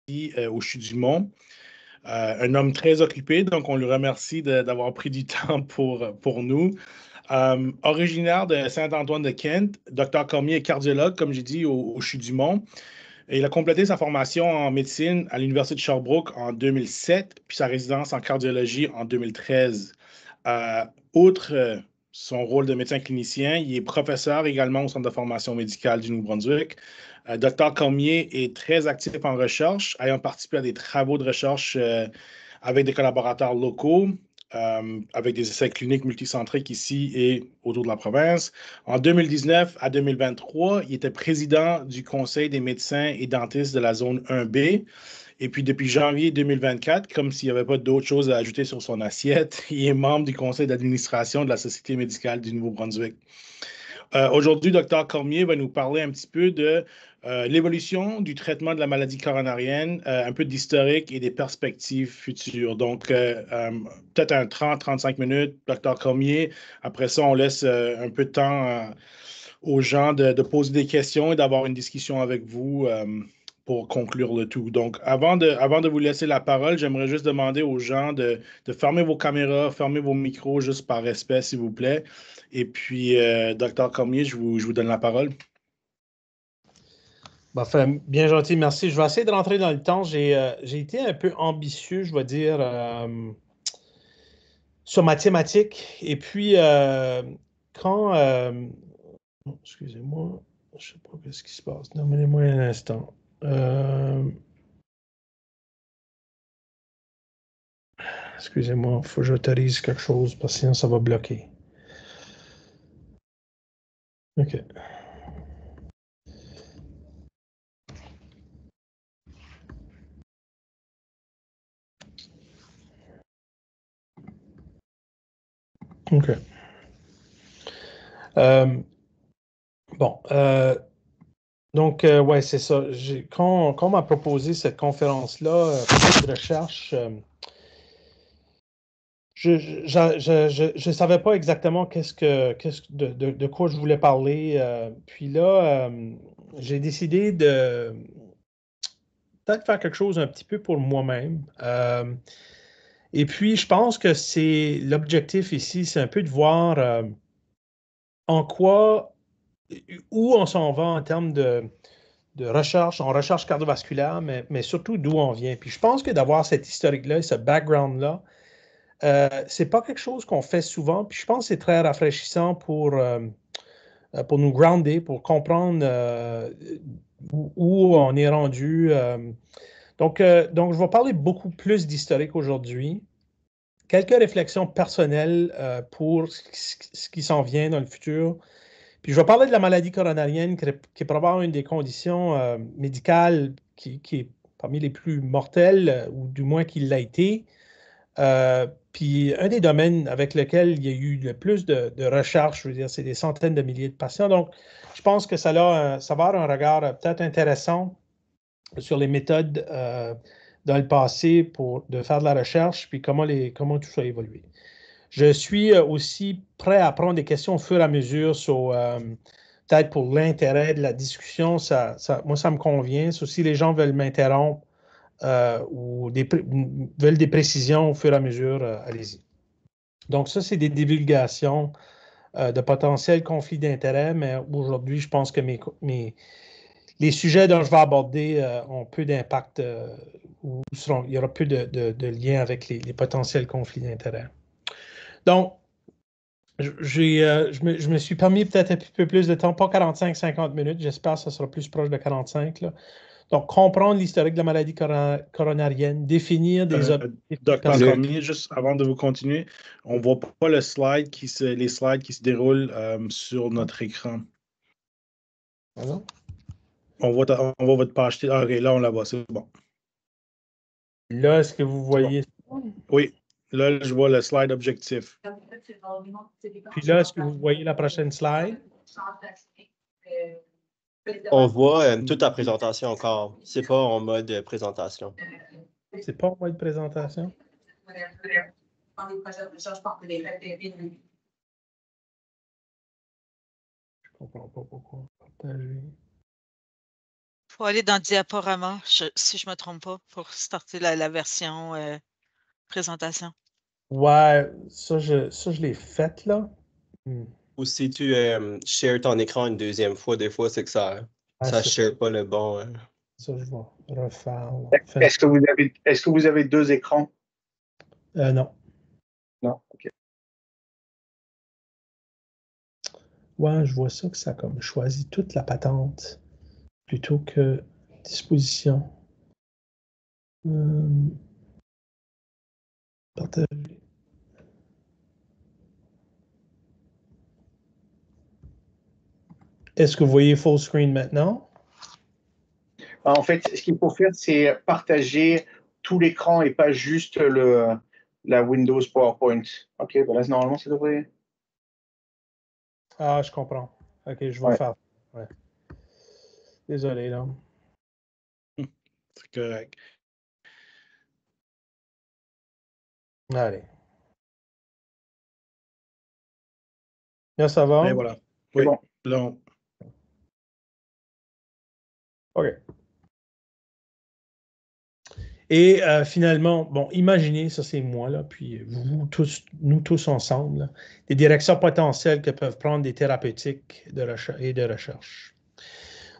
au CHU du Mont. Un homme très occupé, donc on lui remercie d'avoir pris du temps pour nous. Originaire de Saint-Antoine-de-Kent, Dr Cormier est cardiologue, comme j'ai dit, au CHU du Mont. Et il a complété sa formation en médecine à l'Université de Sherbrooke en 2007, puis sa résidence en cardiologie en 2013. Outre son rôle de médecin clinicien, il est professeur également au Centre de formation médicale du Nouveau-Brunswick. Dr Cormier est très actif en recherche, ayant participé à des travaux de recherche avec des collaborateurs locaux, avec des essais cliniques multicentriques ici et autour de la province. En 2019 à 2023, il était président du Conseil des médecins et dentistes de la zone 1B. Et puis, depuis janvier 2024, comme s'il n'y avait pas d'autres choses à ajouter sur son assiette, il est membre du conseil d'administration de la Société médicale du Nouveau-Brunswick. Aujourd'hui, Dr Cormier va nous parler un petit peu de l'évolution du traitement de la maladie coronarienne, un peu d'historique et des perspectives futures. Donc, peut-être un 30-35 minutes, Dr Cormier. Après ça, on laisse un peu de temps aux gens de poser des questions et d'avoir une discussion avec vous pour conclure le tout. Donc, avant de vous laisser la parole, j'aimerais juste demander aux gens de fermer vos caméras, fermer vos micros, juste par respect, s'il vous plaît. Et puis, Dr Cormier, je vous donne la parole. Enfin, bien gentil, merci. Je vais essayer de rentrer dans le temps. J'ai été un peu ambitieux, je vais dire, sur ma thématique. Et puis, quand... excusez-moi, je ne sais pas ce qui se passe. Donnez-moi un instant. Excusez-moi, il faut que j'autorise quelque chose parce que sinon ça va bloquer. OK. OK. Bon. Donc, ouais, c'est ça. Quand on m'a proposé cette conférence-là, de recherche, je savais pas exactement de quoi je voulais parler. Puis là, j'ai décidé de peut-être faire quelque chose un petit peu pour moi-même. Et puis, je pense que c'est l'objectif ici, c'est un peu de voir en quoi, où on s'en va en termes de recherche, en recherche cardiovasculaire, mais surtout d'où on vient. Puis je pense que d'avoir cet historique-là et ce background-là, c'est pas quelque chose qu'on fait souvent. Puis je pense que c'est très rafraîchissant pour nous grounder, pour comprendre où on est rendu. Donc, je vais parler beaucoup plus d'historique aujourd'hui. Quelques réflexions personnelles pour ce qui s'en vient dans le futur. Puis je vais parler de la maladie coronarienne, qui est probablement une des conditions médicales qui est parmi les plus mortelles, ou du moins qui l'a été. Puis un des domaines avec lequel il y a eu le plus de recherches, je veux dire, c'est des centaines de milliers de patients. Donc, je pense que ça va avoir un regard peut-être intéressant sur les méthodes dans le passé de faire de la recherche, puis comment tout ça a évolué. Je suis aussi prêt à prendre des questions au fur et à mesure sur peut-être pour l'intérêt de la discussion. Moi, ça me convient. Si les gens veulent m'interrompre ou veulent des précisions au fur et à mesure, allez-y. Donc, ça, c'est des divulgations de potentiels conflits d'intérêts, mais aujourd'hui, je pense que les sujets dont je vais aborder ont peu d'impact ou il y aura peu de lien avec les potentiels conflits d'intérêts. Donc, je me suis permis peut-être un petit peu plus de temps, pas 45-50 minutes, j'espère que ça sera plus proche de 45. Là. Donc, comprendre l'historique de la maladie coronarienne, définir des objectifs. Docteur Cormier, juste avant de vous continuer, on ne voit pas les slides qui se déroulent sur notre écran. Alors? On voit votre page. Ah, OK, là, on la voit, c'est bon. Là, est-ce que vous voyez ça? Oui, là, je vois le slide objectif. Puis là, est-ce que vous voyez la prochaine slide? On voit toute la présentation encore. C'est pas en mode présentation. C'est pas en mode présentation? Je comprends pas pourquoi. Partager. Faut aller dans Diaporama, si je me trompe pas, pour starter la version présentation. Ouais, ça, je l'ai fait, là. Ou si tu shares ton écran une deuxième fois, des fois, c'est que ça share pas le bon. Ça, je vais refaire. Est-ce que vous avez deux écrans? Non. Non, OK. Ouais, je vois ça que ça a comme choisi toute la patente plutôt que disposition. Partager. Est-ce que vous voyez full screen maintenant? En fait, ce qu'il faut faire, c'est partager tout l'écran et pas juste la Windows PowerPoint. OK, ben là, normalement, ça devrait... Ah, je comprends. OK, je vais faire. Ouais. Désolé, là. C'est correct. Allez. Là, ça va? Et voilà. Oui, bon. Là, OK. Et finalement, bon, imaginez, ça c'est moi, là, puis vous tous, nous tous ensemble, là, des directions potentielles que peuvent prendre des thérapeutiques et de recherche.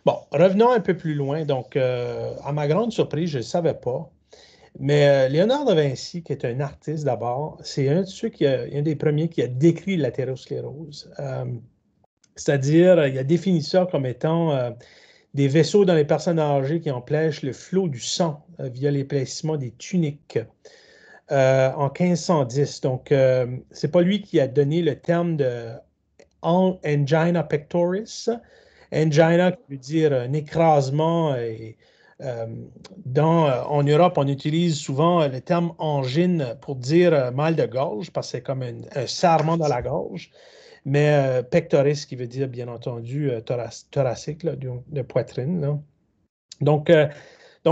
Bon, revenons un peu plus loin. Donc, à ma grande surprise, je ne le savais pas, mais Léonard de Vinci, qui est un artiste d'abord, c'est un des premiers qui a décrit l'athérosclérose. C'est-à-dire, il a défini ça comme étant des vaisseaux dans les personnes âgées qui empêchent le flot du sang via l'épaississement des tuniques en 1510. Donc, c'est pas lui qui a donné le terme de angina pectoris. Angina qui veut dire un écrasement. En Europe, on utilise souvent le terme angine pour dire mal de gorge parce que c'est comme un serrement dans la gorge. Mais pectoris, qui veut dire, bien entendu, thoracique, là, de poitrine. Là. Donc,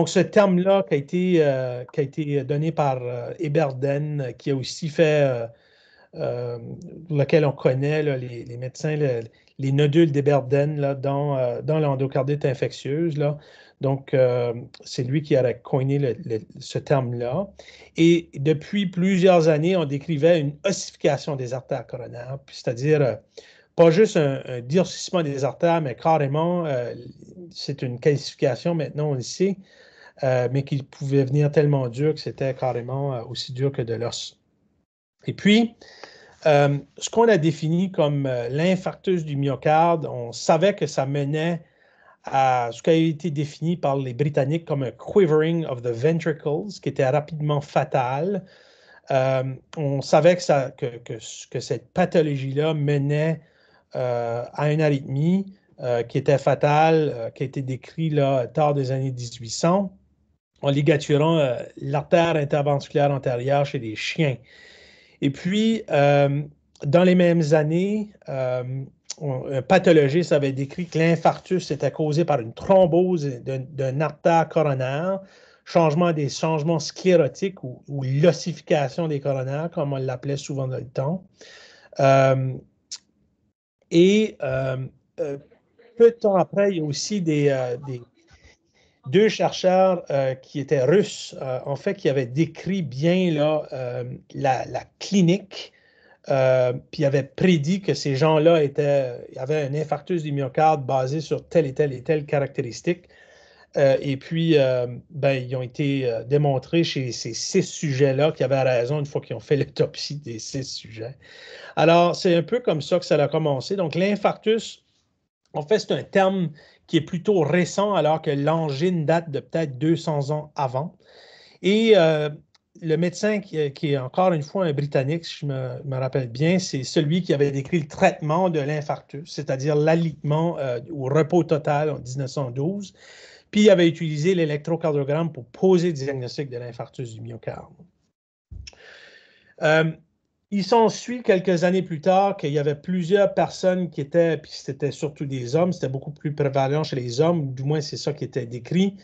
ce terme-là qui a été donné par Eberden, qui a aussi fait, lequel on connaît, là, les médecins, les nodules d'Eberden là, dans l'endocardite infectieuse. Là. Donc, c'est lui qui a coiné ce terme-là. Et depuis plusieurs années, on décrivait une ossification des artères coronaires, c'est-à-dire pas juste un durcissement des artères, mais carrément, c'est une qualification maintenant, on le sait, mais qui pouvait venir tellement dur que c'était carrément aussi dur que de l'os. Et puis, ce qu'on a défini comme l'infarctus du myocarde, on savait que ça menait à ce qui a été défini par les Britanniques comme un quivering of the ventricles, qui était rapidement fatal. On savait que cette pathologie-là menait à une arythmie qui était fatale, qui a été décrite là, tard des années 1800, en ligaturant l'artère interventriculaire antérieure chez les chiens. Et puis, dans les mêmes années, un pathologiste avait décrit que l'infarctus était causé par une thrombose d'une artère coronaire, des changements sclérotiques ou l'ossification des coronaires, comme on l'appelait souvent dans le temps. Peu de temps après, il y a aussi deux chercheurs qui étaient russes, en fait, qui avaient décrit bien là, la clinique, puis avaient prédit que ces gens-là avaient un infarctus du myocarde basé sur telle et telle caractéristique. Et puis, ils ont été démontrés chez ces 6 sujets-là qui avaient raison une fois qu'ils ont fait l'autopsie des 6 sujets. Alors, c'est un peu comme ça que ça a commencé. Donc, l'infarctus, en fait, c'est un terme qui est plutôt récent, alors que l'angine date de peut-être 200 ans avant. Et le médecin qui est encore une fois un Britannique, si je me rappelle bien, c'est celui qui avait décrit le traitement de l'infarctus, c'est-à-dire l'alitement au repos total en 1912. Puis il avait utilisé l'électrocardiogramme pour poser le diagnostic de l'infarctus du myocarde. Il s'ensuit quelques années plus tard qu'il y avait plusieurs personnes qui étaient, puis c'était surtout des hommes, c'était beaucoup plus prévalent chez les hommes, du moins c'est ça qui était décrit,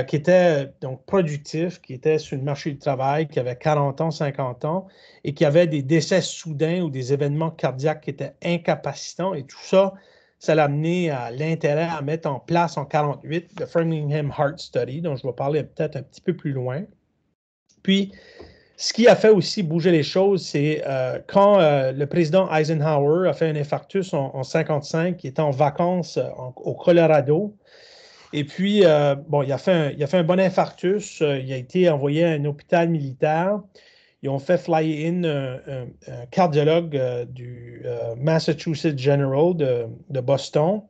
qui étaient donc productifs, qui étaient sur le marché du travail, qui avaient 40 ans, 50 ans, et qui avaient des décès soudains ou des événements cardiaques qui étaient incapacitants, et tout ça, ça l'a amené à l'intérêt à mettre en place en 1948 le Framingham Heart Study, dont je vais parler peut-être un petit peu plus loin. Puis, ce qui a fait aussi bouger les choses, c'est quand le président Eisenhower a fait un infarctus en 1955, il était en vacances au Colorado. Et puis, bon, il a fait un bon infarctus. Il a été envoyé à un hôpital militaire. Ils ont fait fly in un cardiologue du Massachusetts General de Boston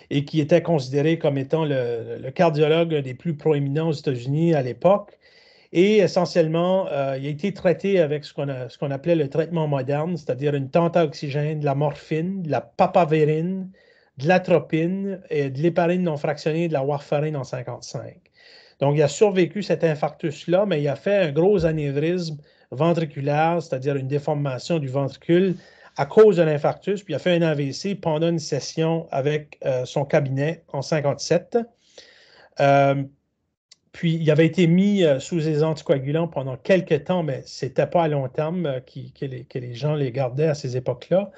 et qui était considéré comme étant le cardiologue des plus proéminents aux États-Unis à l'époque. Et essentiellement, il a été traité avec ce qu'on appelait le traitement moderne, c'est-à-dire une tente à oxygène, de la morphine, de la papavérine, de l'atropine et de l'héparine non fractionnée et de la warfarine en 1955. Donc, il a survécu cet infarctus-là, mais il a fait un gros anévrisme ventriculaire, c'est-à-dire une déformation du ventricule à cause de l'infarctus, puis il a fait un AVC pendant une session avec son cabinet en 1957. Puis, il avait été mis sous les anticoagulants pendant quelques temps, mais ce n'était pas à long terme que les gens les gardaient à ces époques-là.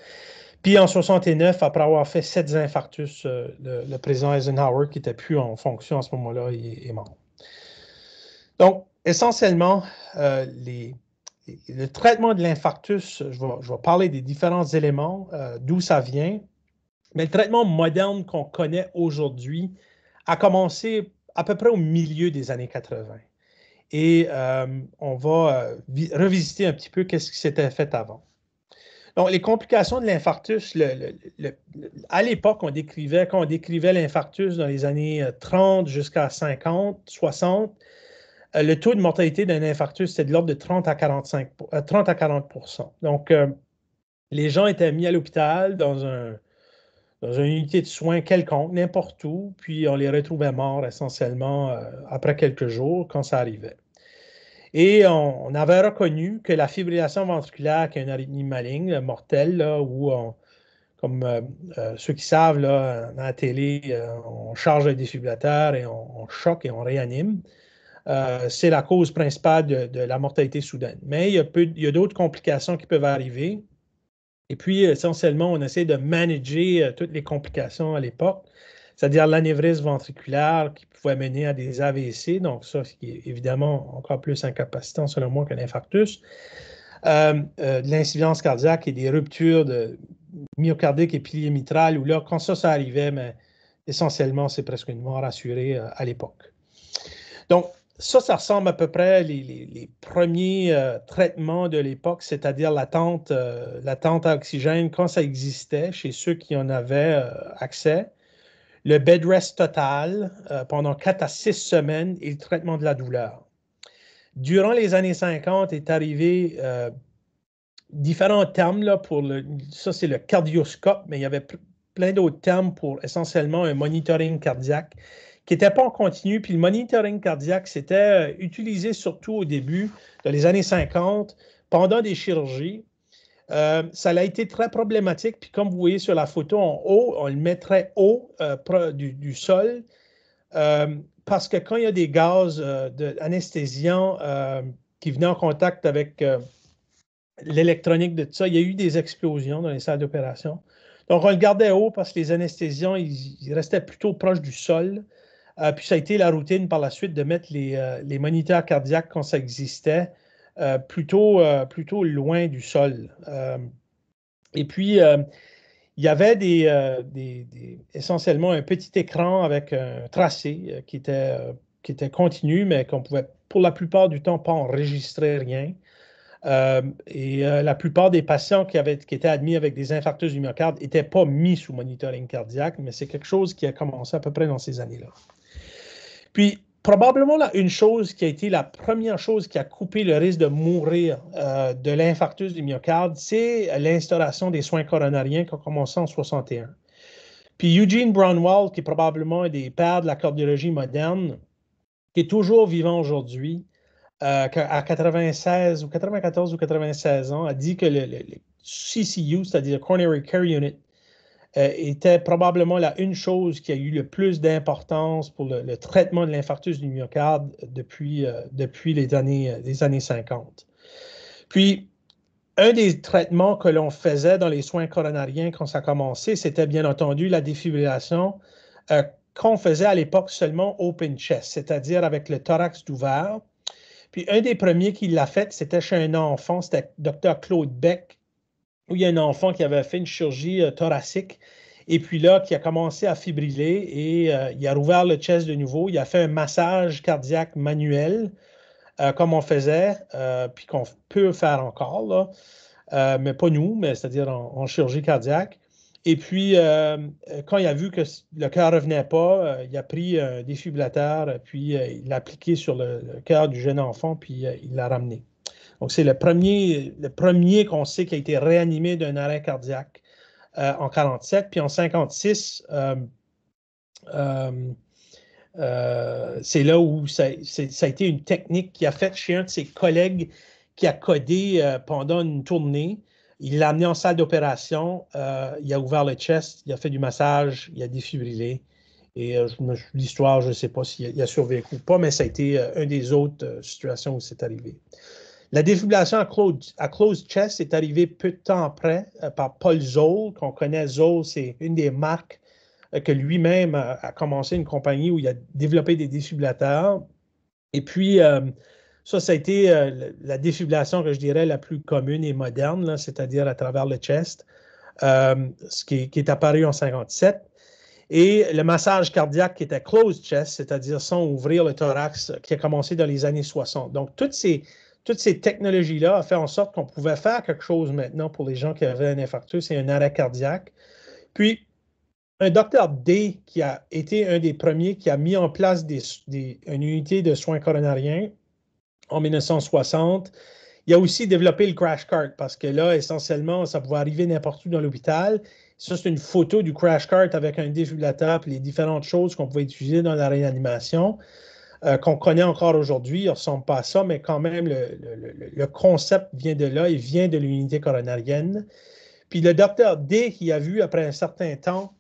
Puis, en 1969, après avoir fait 7 infarctus, le président Eisenhower, qui n'était plus en fonction à ce moment-là, il est mort. Donc, essentiellement, le traitement de l'infarctus, je vais parler des différents éléments, d'où ça vient, mais le traitement moderne qu'on connaît aujourd'hui a commencé à peu près au milieu des années 80. Et on va revisiter un petit peu qu'est-ce qui s'était fait avant. Donc, les complications de l'infarctus, à l'époque, quand on décrivait l'infarctus dans les années 30 jusqu'à 50, 60, le taux de mortalité d'un infarctus, c'était de l'ordre de 30 à 40%. Donc, les gens étaient mis à l'hôpital dans une unité de soins quelconque, n'importe où, puis on les retrouvait morts essentiellement après quelques jours quand ça arrivait. Et on avait reconnu que la fibrillation ventriculaire, qui est une arythmie maligne, mortelle, là, où comme ceux qui savent, là, à la télé, on charge le défibrillateur et on choque et on réanime. C'est la cause principale de la mortalité soudaine. Mais il y a d'autres complications qui peuvent arriver. Et puis, essentiellement, on essaie de manager toutes les complications à l'époque, c'est-à-dire l'anévrisme ventriculaire qui pouvait mener à des AVC, donc ça, ce qui est évidemment encore plus incapacitant selon moi qu'un infarctus, de l'insuffisance cardiaque et des ruptures myocardiques et piliers mitrales, où là, quand ça arrivait, mais essentiellement, c'est presque une mort assurée à l'époque. Donc, ça ressemble à peu près les premiers traitements de l'époque, c'est-à-dire la tente à oxygène quand ça existait chez ceux qui en avaient accès, le bed rest total pendant 4 à 6 semaines et le traitement de la douleur. Durant les années 50 est arrivé différents termes là, ça c'est le cardioscope, mais il y avait plein d'autres termes pour essentiellement un monitoring cardiaque qui n'était pas en continu. Puis le monitoring cardiaque, c'était utilisé surtout au début, dans les années 50, pendant des chirurgies. Ça a été très problématique. Puis comme vous voyez sur la photo en haut, on le met très haut du sol parce que quand il y a des gaz anesthésiants qui venaient en contact avec l'électronique de tout ça, il y a eu des explosions dans les salles d'opération. Donc, on le gardait haut parce que les anesthésiants, ils restaient plutôt proches du sol. Puis ça a été la routine par la suite de mettre les moniteurs cardiaques quand ça existait plutôt loin du sol. Et puis, il y avait essentiellement un petit écran avec un tracé qui était continu, mais qu'on pouvait pour la plupart du temps pas enregistrer rien. La plupart des patients qui étaient admis avec des infarctus du myocarde n'étaient pas mis sous monitoring cardiaque, mais c'est quelque chose qui a commencé à peu près dans ces années-là. Puis, probablement, là, une chose qui a été la première chose qui a coupé le risque de mourir de l'infarctus du myocarde, c'est l'instauration des soins coronariens qui ont commencé en 1961. Puis Eugene Braunwald, qui est probablement un des pères de la cardiologie moderne, qui est toujours vivant aujourd'hui, à 96 ou 94 ou 96 ans, a dit que le CCU, c'est-à-dire Coronary Care Unit, était probablement une chose qui a eu le plus d'importance pour le traitement de l'infarctus du myocarde depuis les années 50. Puis, Un des traitements que l'on faisait dans les soins coronariens quand ça a commencé, c'était bien entendu la défibrillation qu'on faisait à l'époque seulement open chest, c'est-à-dire avec le thorax ouvert. Puis un des premiers qui l'a fait, c'était chez un enfant, c'était Dr. Claude Beck, où il y a un enfant qui avait fait une chirurgie thoracique et puis là, qui a commencé à fibriller et il a rouvert le chest de nouveau. Il a fait un massage cardiaque manuel, comme on faisait, puis qu'on peut faire encore, là, mais pas nous, mais c'est-à-dire en chirurgie cardiaque. Et puis, quand il a vu que le cœur ne revenait pas, il a pris un défibrillateur, puis il l'a appliqué sur le cœur du jeune enfant, puis il l'a ramené. Donc, c'est le premier qu'on sait qui a été réanimé d'un arrêt cardiaque en 1947. Puis en 1956, c'est là où ça a été une technique qu'il a faite chez un de ses collègues qui a codé pendant une tournée. Il l'a amené en salle d'opération, il a ouvert le chest, il a fait du massage, il a défibrillé. Et l'histoire, je ne sais pas s'il a survécu ou pas, mais ça a été une des autres situations où c'est arrivé. La défibrillation à closed chest est arrivée peu de temps après par Paul Zoll, qu'on connaît. Zoll, c'est une des marques que lui-même a commencé une compagnie où il a développé des défibrillateurs. Et puis, ça a été la défibrillation que je dirais la plus commune et moderne, c'est-à-dire à travers le chest, ce qui est apparu en 1957. Et le massage cardiaque qui était closed chest, c'est-à-dire sans ouvrir le thorax, qui a commencé dans les années 60. Donc, toutes ces technologies-là ont fait en sorte qu'on pouvait faire quelque chose maintenant pour les gens qui avaient un infarctus et un arrêt cardiaque. Puis, un docteur D, qui a été un des premiers qui a mis en place une unité de soins coronariens en 1960, il a aussi développé le crash cart parce que là, essentiellement, ça pouvait arriver n'importe où dans l'hôpital. Ça, c'est une photo du crash cart avec un défibrillateur et les différentes choses qu'on pouvait utiliser dans la réanimation. Qu'on connaît encore aujourd'hui, il ne ressemble pas à ça, mais quand même, le concept vient de là, il vient de l'unité coronarienne. Puis le docteur D, qui a vu après un certain temps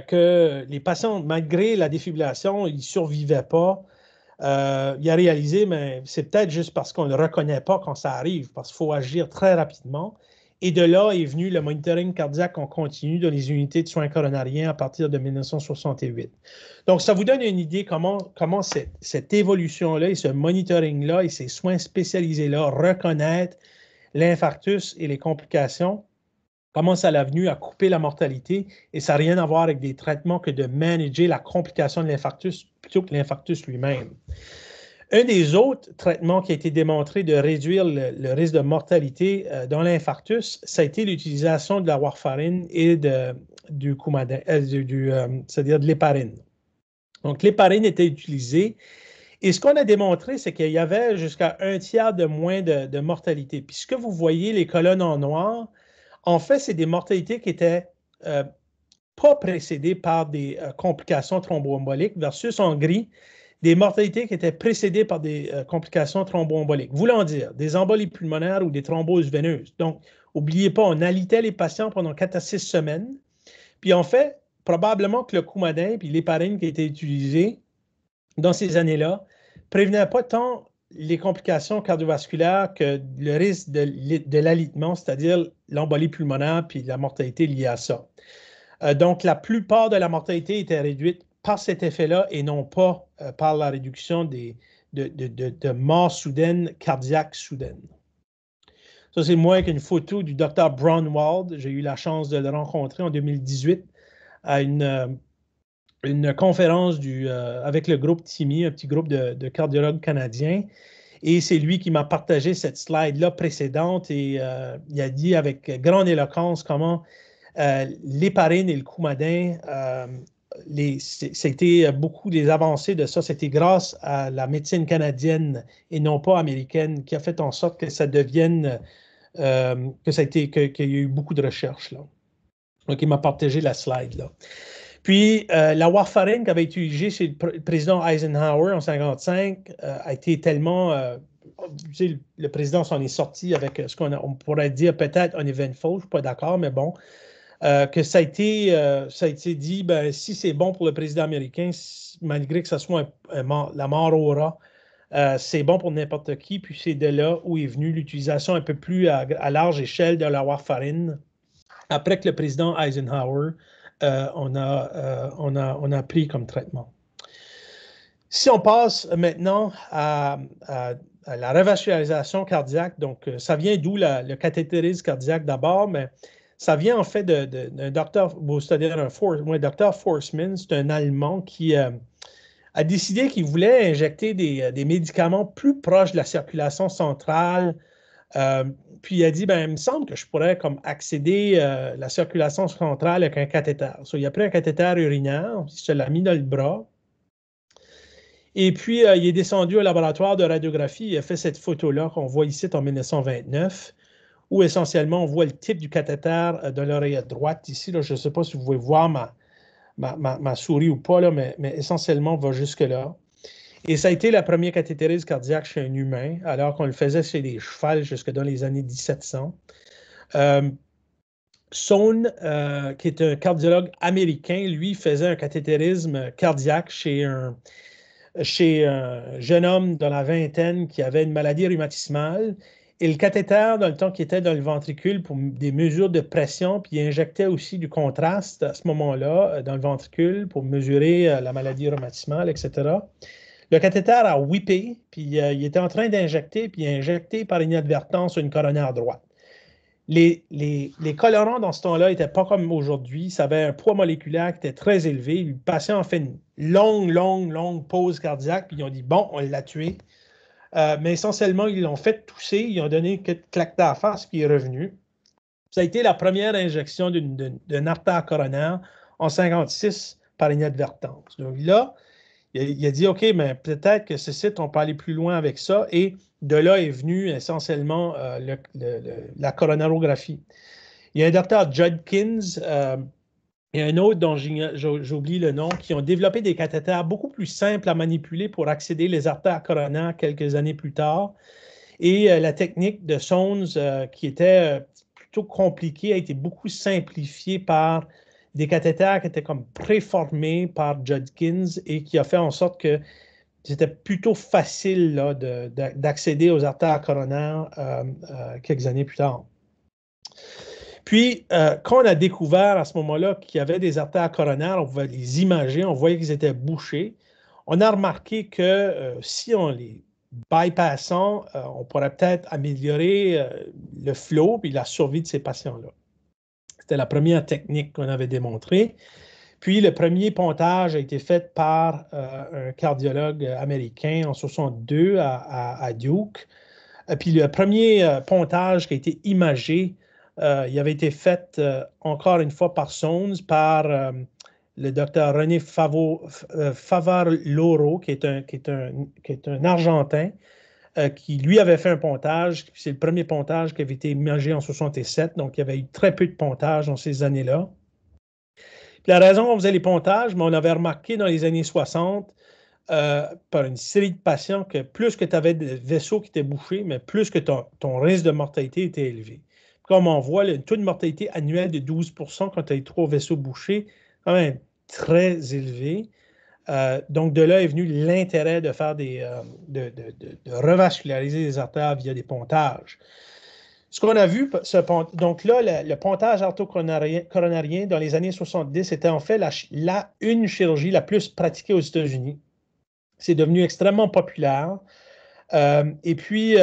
que les patients, malgré la défibrillation, ils ne survivaient pas, il a réalisé, mais c'est peut-être juste parce qu'on ne le reconnaît pas quand ça arrive, parce qu'il faut agir très rapidement. Et de là est venu le monitoring cardiaque en continu dans les unités de soins coronariens à partir de 1968. Donc, ça vous donne une idée comment cette évolution-là et ce monitoring-là et ces soins spécialisés-là reconnaître l'infarctus et les complications, comment ça l'a venu à couper la mortalité et ça n'a rien à voir avec des traitements que de manager la complication de l'infarctus plutôt que l'infarctus lui-même. Un des autres traitements qui a été démontré de réduire le risque de mortalité dans l'infarctus, ça a été l'utilisation de la warfarine et du coumadin, c'est-à-dire de l'héparine. Donc, l'héparine était utilisée et ce qu'on a démontré, c'est qu'il y avait jusqu'à 1/3 de moins de mortalité. Puis ce que vous voyez, les colonnes en noir, en fait, c'est des mortalités qui n'étaient pas précédées par des complications thromboemboliques versus en gris, des mortalités qui étaient précédées par des complications thromboemboliques. Voulant dire des embolies pulmonaires ou des thromboses veineuses. Donc, n'oubliez pas, on alitait les patients pendant 4 à 6 semaines. Puis en fait, probablement que le coumadin et l'héparine qui étaient utilisés dans ces années-là prévenaient pas tant les complications cardiovasculaires que le risque de l'alitement, c'est-à-dire l'embolie pulmonaire puis la mortalité liée à ça. Donc, la plupart de la mortalité était réduite par cet effet-là et non pas par la réduction de morts soudaines, cardiaques soudaines. Ça, c'est moi avec une photo du Dr. Braunwald. J'ai eu la chance de le rencontrer en 2018 à une conférence avec le groupe TIMI, un petit groupe de cardiologues canadiens. Et c'est lui qui m'a partagé cette slide-là précédente et il a dit avec grande éloquence comment l'héparine et le coumadin, c'était beaucoup des avancées de ça. C'était grâce à la médecine canadienne et non pas américaine qui a fait en sorte que ça devienne, qu'il y a eu beaucoup de recherches là. Donc, il m'a partagé la slide là. Puis, la warfarine qui avait été utilisée chez le président Eisenhower en 1955 a été tellement... le président s'en est sorti avec ce qu'on pourrait dire peut-être un eventful, je ne suis pas d'accord, mais bon, que ça a été dit, ben, si c'est bon pour le président américain, malgré que ce soit la mort au rat, c'est bon pour n'importe qui. Puis c'est de là où est venue l'utilisation un peu plus à large échelle de la warfarine. Après que le président Eisenhower, on a pris comme traitement. Si on passe maintenant à la revascularisation cardiaque, donc ça vient d'où le cathétérisme cardiaque d'abord, mais ça vient en fait d'un docteur, c'est-à-dire un docteur Forsman, c'est un Allemand qui a décidé qu'il voulait injecter des médicaments plus proches de la circulation centrale. Puis il a dit, ben, il me semble que je pourrais comme accéder à la circulation centrale avec un cathéter. Il a pris un cathéter urinaire, il se l'a mis dans le bras. Et puis, il est descendu au laboratoire de radiographie. Il a fait cette photo-là qu'on voit ici en 1929, où essentiellement, on voit le type du cathéter de l'oreillette droite. Ici, là, je ne sais pas si vous pouvez voir ma souris ou pas, là, mais essentiellement, on va jusque-là. Et ça a été la première cathétérisme cardiaque chez un humain, alors qu'on le faisait chez des chevals jusque dans les années 1700. Sohn, qui est un cardiologue américain, lui, faisait un cathétérisme cardiaque chez un jeune homme dans la vingtaine qui avait une maladie rhumatismale. Et le cathéter, dans le temps qu'il était dans le ventricule pour des mesures de pression, puis il injectait aussi du contraste à ce moment-là dans le ventricule pour mesurer la maladie rhumatismale, etc. Le cathéter a whippé, puis il était en train d'injecter, puis il a injecté par inadvertance une coronaire droite. Les colorants dans ce temps-là n'étaient pas comme aujourd'hui. Ça avait un poids moléculaire qui était très élevé. Le patient a fait une longue pause cardiaque, puis ils ont dit, bon, on l'a tué. Mais essentiellement, ils l'ont fait tousser, ils ont donné quelques claques d'en face, puis il est revenu. Ça a été la première injection d'une artère coronaire en 1956 par inadvertance. Donc là, il a dit, OK, mais peut-être que ce site, on peut aller plus loin avec ça. Et de là est venue essentiellement la coronarographie. Il y a un docteur Judkins et un autre dont j'oublie le nom, qui ont développé des cathéters beaucoup plus simples à manipuler pour accéder les artères coronaires quelques années plus tard. Et la technique de Sohn, qui était plutôt compliquée, a été beaucoup simplifiée par des cathéters qui étaient comme préformés par Judkins et qui a fait en sorte que c'était plutôt facile là, d'accéder aux artères coronaires quelques années plus tard. Puis, quand on a découvert à ce moment-là qu'il y avait des artères coronaires, on pouvait les imager, on voyait qu'ils étaient bouchés. On a remarqué que si on les bypassant, on pourrait peut-être améliorer le flow et la survie de ces patients-là. C'était la première technique qu'on avait démontrée. Puis, le premier pontage a été fait par un cardiologue américain en 1962 à Duke. Puis, le premier pontage qui a été imagé, il avait été fait encore une fois par Sohn, par le docteur René Favarloro, qui est un Argentin, qui lui avait fait un pontage. C'est le premier pontage qui avait été imagé en 1967, donc il y avait eu très peu de pontage dans ces années-là. Puis la raison qu'on faisait les pontages, mais on avait remarqué dans les années 60, par une série de patients, que plus que tu avais de vaisseaux qui étaient bouchés, mais plus que ton risque de mortalité était élevé. Comme on voit, le taux de mortalité annuel de 12% quand tu as 3 vaisseaux bouchés, quand même très élevé. Donc, de là est venu l'intérêt de faire de revasculariser les artères via des pontages. Ce qu'on a vu, donc là, le pontage artéro-coronarien dans les années 70 était en fait une chirurgie la plus pratiquée aux États-Unis. C'est devenu extrêmement populaire. Et puis,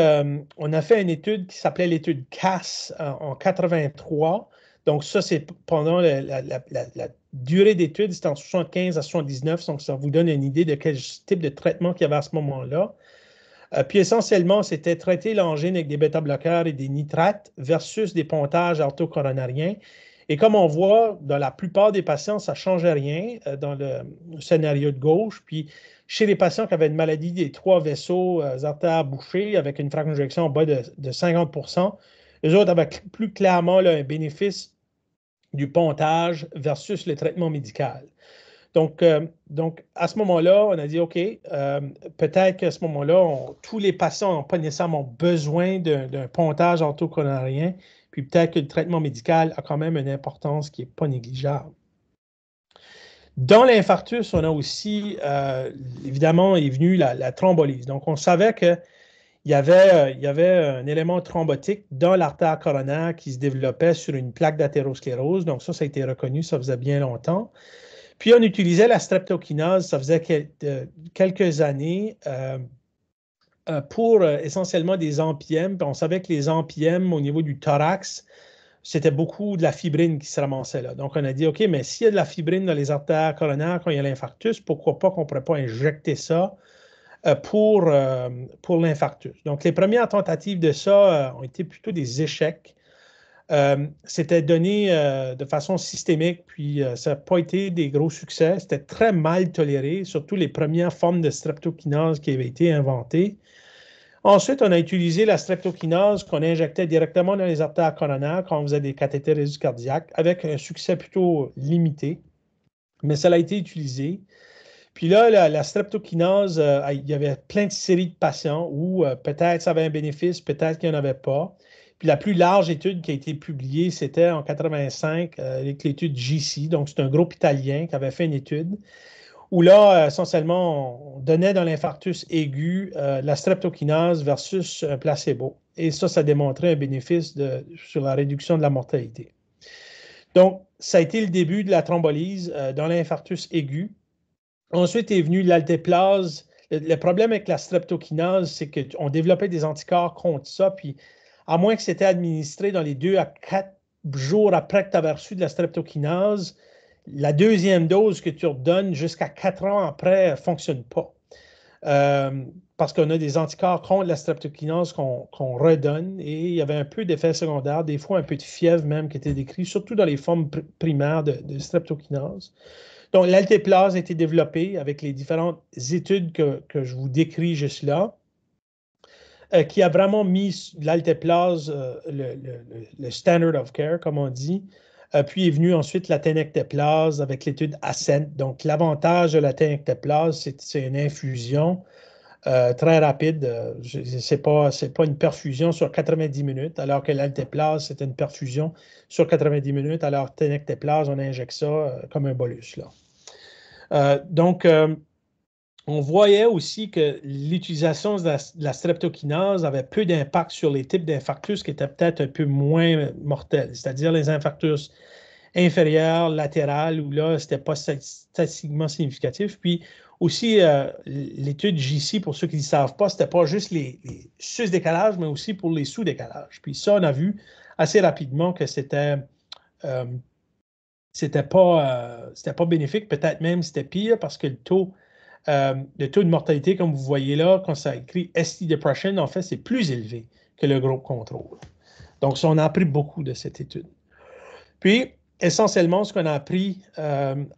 on a fait une étude qui s'appelait l'étude CAS en 83. Donc, ça, c'est pendant la durée d'étude, c'était en 75 à 79. Donc, ça vous donne une idée de quel type de traitement qu'il y avait à ce moment-là. Puis, essentiellement, c'était traiter l'angine avec des bêta-bloqueurs et des nitrates versus des pontages artéro-coronariens. Et comme on voit, dans la plupart des patients, ça ne changeait rien dans le scénario de gauche. Puis, chez les patients qui avaient une maladie des 3 vaisseaux artères bouchés avec une fraction d'éjection en bas de 50%, les autres avaient plus clairement là, un bénéfice du pontage versus le traitement médical. Donc à ce moment-là, on a dit, OK, peut-être qu'à ce moment-là, tous les patients n'ont pas nécessairement besoin d'un pontage artéro-coronarien, puis peut-être que le traitement médical a quand même une importance qui n'est pas négligeable. Dans l'infarctus, on a aussi, évidemment, est venue la thrombolyse. Donc, on savait qu'il y avait un élément thrombotique dans l'artère coronaire qui se développait sur une plaque d'athérosclérose. Donc, ça a été reconnu, ça faisait bien longtemps. Puis, on utilisait la streptokinase, ça faisait quelques années, pour essentiellement des ANPM. Puis on savait que les ANPM, au niveau du thorax, c'était beaucoup de la fibrine qui se ramassait là. Donc, on a dit, OK, mais s'il y a de la fibrine dans les artères coronaires quand il y a l'infarctus, pourquoi pas qu'on ne pourrait pas injecter ça pour l'infarctus? Donc, les premières tentatives de ça ont été plutôt des échecs. C'était donné de façon systémique, puis ça n'a pas été des gros succès. C'était très mal toléré, surtout les premières formes de streptokinase qui avaient été inventées. Ensuite, on a utilisé la streptokinase qu'on injectait directement dans les artères coronaires quand on faisait des cathétérésis cardiaques, avec un succès plutôt limité, mais ça a été utilisé. Puis là, la streptokinase, il y avait plein de séries de patients où peut-être ça avait un bénéfice, peut-être qu'il n'y en avait pas. Puis la plus large étude qui a été publiée, c'était en 85 avec l'étude JC. Donc, c'est un groupe italien qui avait fait une étude où là, essentiellement, on donnait dans l'infarctus aigu la streptokinase versus un placebo. Et ça démontrait un bénéfice sur la réduction de la mortalité. Donc, ça a été le début de la thrombolyse dans l'infarctus aigu. Ensuite est venu l'altéplase. Le problème avec la streptokinase, c'est qu'on développait des anticorps contre ça, puis à moins que c'était administré dans les 2 à 4 jours après que tu avais reçu de la streptokinase, la deuxième dose que tu redonnes jusqu'à 4 ans après ne fonctionne pas. Parce qu'on a des anticorps contre la streptokinase qu'on redonne et il y avait un peu d'effets secondaires, des fois un peu de fièvre même qui était décrit, surtout dans les formes primaires de streptokinase. Donc, l'altéplase a été développée avec les différentes études que je vous décris juste là, qui a vraiment mis l'altéplase, le standard of care, comme on dit. Puis est venue ensuite la tenecteplase avec l'étude Ascent. Donc, l'avantage de la tenecteplase, c'est une infusion très rapide. Ce n'est pas une perfusion sur 90 minutes, alors que l'altéplase, c'est une perfusion sur 90 minutes. Alors, tenecteplase, on injecte ça comme un bolus, là. Donc, on voyait aussi que l'utilisation de la streptokinase avait peu d'impact sur les types d'infarctus qui étaient peut-être un peu moins mortels, c'est-à-dire les infarctus inférieurs, latérales, où là, ce n'était pas statistiquement significatif. Puis aussi, l'étude JC, pour ceux qui ne savent pas, ce n'était pas juste les sus-décalages, mais aussi pour les sous-décalages. Puis ça, on a vu assez rapidement que c'était pas bénéfique, peut-être même c'était pire parce que le taux de mortalité, comme vous voyez là, quand ça écrit ST Depression, en fait, c'est plus élevé que le groupe contrôle. Donc, ça, on a appris beaucoup de cette étude. Puis, essentiellement, ce qu'on a appris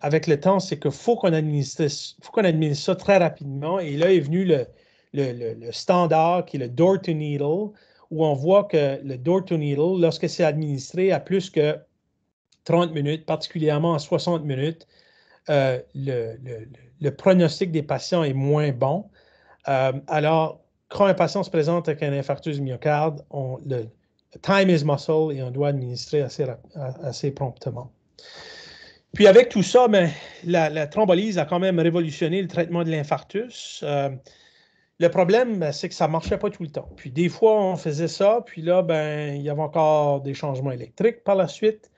avec le temps, c'est qu'il faut qu'on administre ça très rapidement. Et là est venu le standard qui est le door to needle, où on voit que le door to needle, lorsque c'est administré à plus que 30 minutes, particulièrement à 60 minutes, le pronostic des patients est moins bon. Alors, quand un patient se présente avec un infarctus du myocarde, le time is muscle et on doit administrer assez promptement. Puis avec tout ça, la thrombolyse a quand même révolutionné le traitement de l'infarctus. Le problème, c'est que ça ne marchait pas tout le temps. Puis des fois, on faisait ça, puis là, il y avait encore des changements électriques par la suite.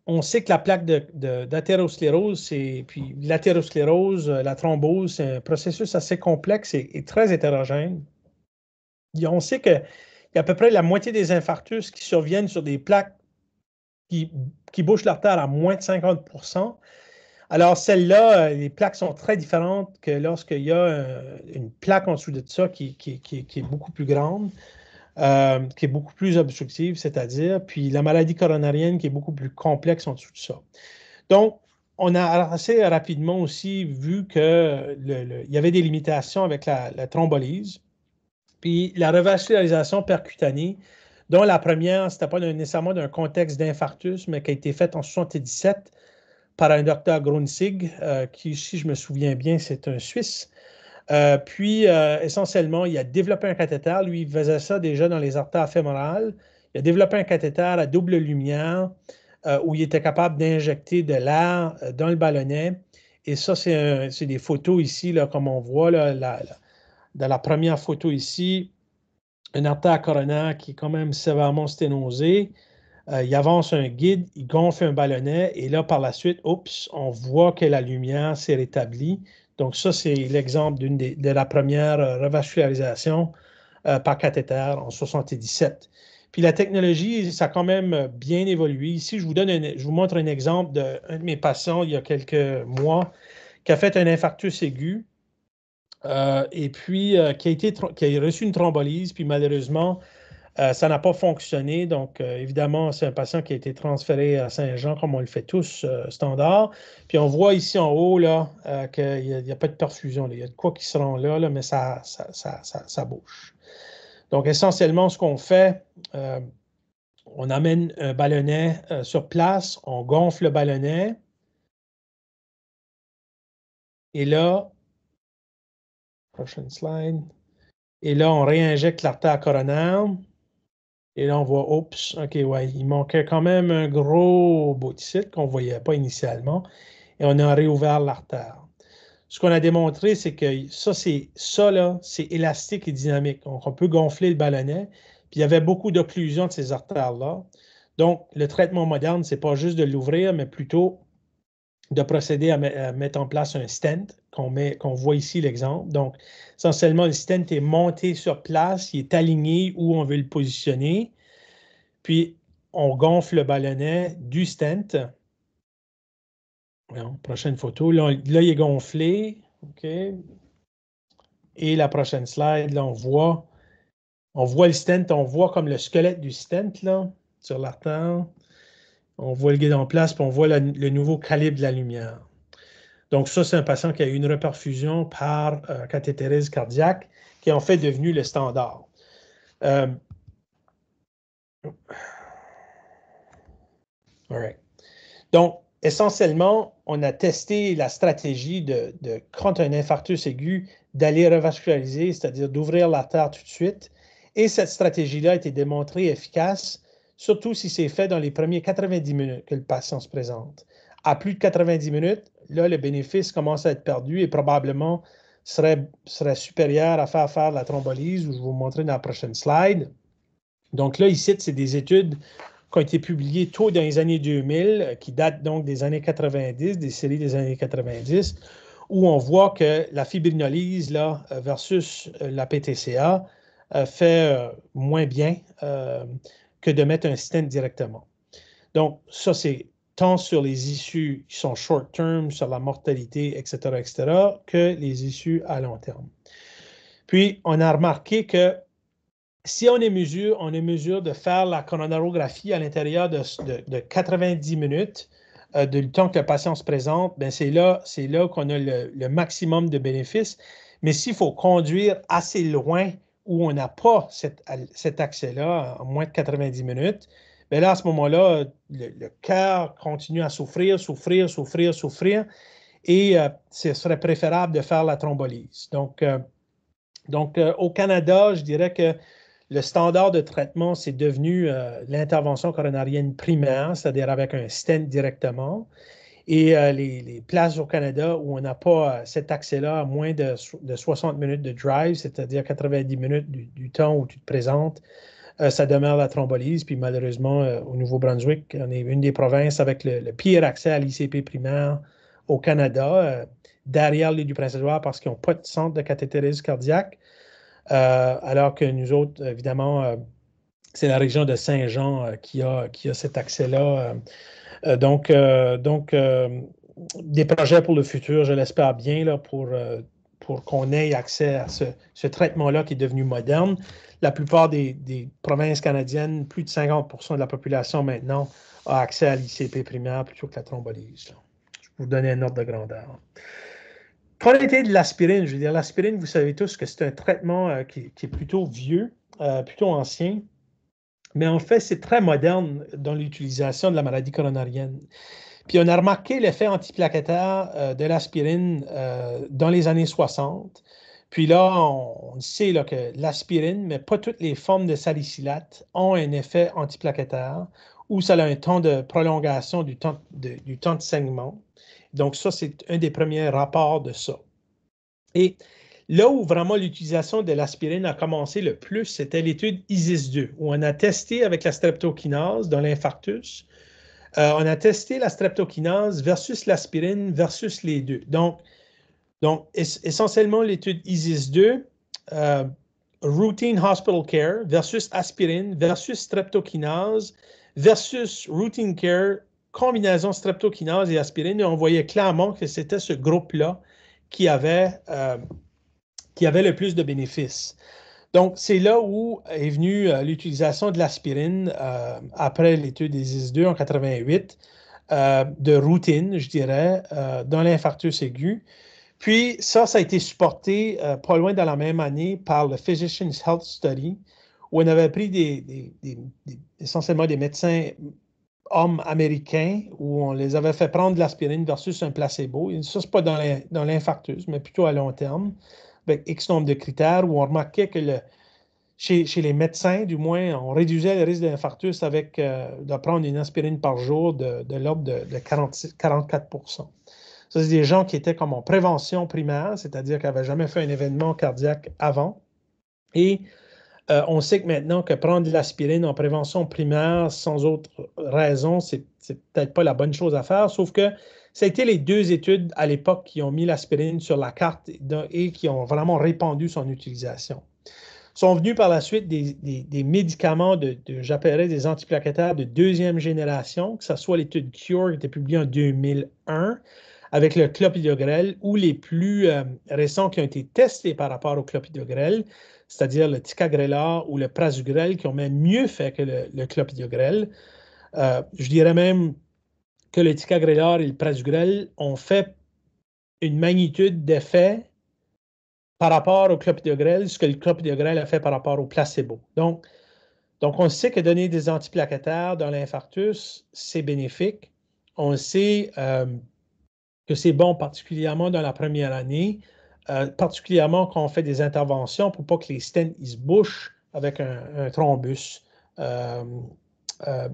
On sait que la plaque d'athérosclérose, puis l'athérosclérose, la thrombose, c'est un processus assez complexe et très hétérogène. Et on sait qu'il y a à peu près la moitié des infarctus qui surviennent sur des plaques qui bouchent l'artère à moins de 50%. Alors, celles-là, les plaques sont très différentes que lorsqu'il y a une plaque en dessous de ça qui est beaucoup plus grande. Qui est beaucoup plus obstructive, c'est-à-dire, puis la maladie coronarienne qui est beaucoup plus complexe en dessous de ça. Donc, on a assez rapidement aussi vu qu'il y avait des limitations avec la thrombolyse, puis la revascularisation percutanée, dont la première, ce n'était pas nécessairement d'un contexte d'infarctus, mais qui a été faite en 1977 par un docteur Grunzig, qui, si je me souviens bien, c'est un Suisse. Puis, essentiellement, il a développé un cathéter. Lui, il faisait ça déjà dans les artères fémorales. Il a développé un cathéter à double lumière où il était capable d'injecter de l'air dans le ballonnet. Et ça, c'est des photos ici, là, comme on voit là, dans la première photo ici, une artère coronaire qui est quand même sévèrement sténosée. Il avance un guide, il gonfle un ballonnet et là, par la suite, oups, on voit que la lumière s'est rétablie. Donc ça, c'est l'exemple de la première revascularisation par cathéter en 1977. Puis la technologie, ça a quand même bien évolué. Ici, je vous montre un exemple d'un de mes patients il y a quelques mois qui a fait un infarctus aigu et puis qui a reçu une thrombolyse, puis malheureusement, ça n'a pas fonctionné. Donc, évidemment, c'est un patient qui a été transféré à Saint-Jean, comme on le fait tous, standard. Puis on voit ici en haut là, qu'il n'y a pas de perfusion. Là. Il y a de quoi qui se rend là, mais ça bouge. Donc, essentiellement, ce qu'on fait, on amène un ballonnet sur place, on gonfle le ballonnet. Et là, prochaine slide. Et là, on réinjecte l'artère coronaire. Et là, on voit, oups, OK, ouais, il manquait quand même un gros bout de site qu'on ne voyait pas initialement. Et on a réouvert l'artère. Ce qu'on a démontré, c'est que ça, là, c'est élastique et dynamique. Donc, on peut gonfler le ballonnet. Puis, il y avait beaucoup d'occlusion de ces artères-là. Donc, le traitement moderne, ce n'est pas juste de l'ouvrir, mais plutôt de procéder à mettre en place un stent, qu'on voit ici l'exemple. Donc, essentiellement, le stent est monté sur place, il est aligné où on veut le positionner. Puis, on gonfle le ballonnet du stent. Bon, prochaine photo. Là, il est gonflé. OK. Et la prochaine slide, là, on voit le stent, on voit comme le squelette du stent là, sur l'artère. On voit le guide en place, puis on voit le nouveau calibre de la lumière. Donc, ça, c'est un patient qui a eu une reperfusion par cathétérisme cardiaque, qui est en fait devenu le standard. All right. Donc, essentiellement, on a testé la stratégie de quand un infarctus aigu, d'aller revasculariser, c'est-à-dire d'ouvrir l'artère tout de suite. Et cette stratégie-là a été démontrée efficace, surtout si c'est fait dans les premiers 90 minutes que le patient se présente. À plus de 90 minutes, là, le bénéfice commence à être perdu et probablement serait supérieur à faire la thrombolyse, où je vais vous montrer dans la prochaine slide. Donc là, ici, c'est des études qui ont été publiées tôt dans les années 2000, qui datent donc des années 90, des séries des années 90, où on voit que la fibrinolyse là, versus la PTCA fait moins bien que de mettre un stent directement. Donc, ça, c'est tant sur les issues qui sont short-term, sur la mortalité, etc., que les issues à long terme. Puis, on a remarqué que si on est mesure de faire la coronarographie à l'intérieur de 90 minutes du temps que le patient se présente, bien c'est là qu'on a le maximum de bénéfices. Mais s'il faut conduire assez loin où on n'a pas cet accès-là en moins de 90 minutes, bien là, à ce moment-là, le cœur continue à souffrir, et ce serait préférable de faire la thrombolyse. Donc, au Canada, je dirais que le standard de traitement, c'est devenu l'intervention coronarienne primaire, c'est-à-dire avec un stent directement. Et les places au Canada où on n'a pas cet accès-là à moins de 60 minutes de drive, c'est-à-dire 90 minutes du temps où tu te présentes, ça demeure la thrombolyse. Puis malheureusement, au Nouveau-Brunswick, on est une des provinces avec le pire accès à l'ICP primaire au Canada, derrière l'île du Prince-Édouard, parce qu'ils n'ont pas de centre de cathétérisme cardiaque. Alors que nous autres, évidemment, c'est la région de Saint-Jean qui a cet accès-là. Donc, des projets pour le futur, je l'espère bien, là, pour qu'on ait accès à ce traitement-là qui est devenu moderne. La plupart des provinces canadiennes, plus de 50% de la population maintenant a accès à l'ICP primaire plutôt que la thrombolyse. Là. Je vais vous donner un ordre de grandeur. Qualité de l'aspirine, je veux dire, l'aspirine, vous savez tous que c'est un traitement qui est plutôt vieux, plutôt ancien, mais en fait, c'est très moderne dans l'utilisation de la maladie coronarienne. Puis on a remarqué l'effet antiplaquettaire de l'aspirine dans les années 60. Puis là, on sait là, que l'aspirine, mais pas toutes les formes de salicylate, ont un effet antiplaquettaire ou ça a un temps de prolongation du temps de saignement. Donc, ça, c'est un des premiers rapports de ça. Et là où vraiment l'utilisation de l'aspirine a commencé le plus, c'était l'étude ISIS-2, où on a testé avec la streptokinase dans l'infarctus. On a testé la streptokinase versus l'aspirine versus les deux. Donc essentiellement, l'étude ISIS-2, routine hospital care versus aspirine versus streptokinase versus routine care, combinaison streptokinase et aspirine. Et on voyait clairement que c'était ce groupe-là qui avait le plus de bénéfices. Donc, c'est là où est venue l'utilisation de l'aspirine après l'étude des ISIS-2 en 88, de routine, je dirais, dans l'infarctus aigu. Puis, ça a été supporté pas loin dans la même année par le Physicians Health Study, où on avait pris essentiellement des médecins hommes américains, où on les avait fait prendre de l'aspirine versus un placebo. Et ça, ce n'est pas dans l'infarctus, mais plutôt à long terme, avec X nombre de critères, où on remarquait que chez les médecins, du moins, on réduisait le risque d'infarctus avec de prendre une aspirine par jour de l'ordre de 44%. Ça, c'est des gens qui étaient comme en prévention primaire, c'est-à-dire qui n'avaient jamais fait un événement cardiaque avant. Et on sait que maintenant que prendre de l'aspirine en prévention primaire sans autre raison, c'est peut-être pas la bonne chose à faire, sauf que ça a été les deux études à l'époque qui ont mis l'aspirine sur la carte et qui ont vraiment répandu son utilisation. Sont venus par la suite des médicaments j'appellerais des antiplaquettaires de deuxième génération, que ce soit l'étude Cure qui était publiée en 2001 avec le clopidogrel ou les plus récents qui ont été testés par rapport au clopidogrel, c'est-à-dire le ticagrelor ou le prasugrel qui ont même mieux fait que le clopidogrel. Je dirais même que le ticagrelor et le prasugrel ont fait une magnitude d'effet par rapport au clopidogrel, ce que le clopidogrel a fait par rapport au placebo. Donc on sait que donner des antiplaquettaires dans l'infarctus, c'est bénéfique. On sait que c'est bon particulièrement dans la première année, particulièrement quand on fait des interventions pour pas que les stents ils se bouchent avec un thrombus.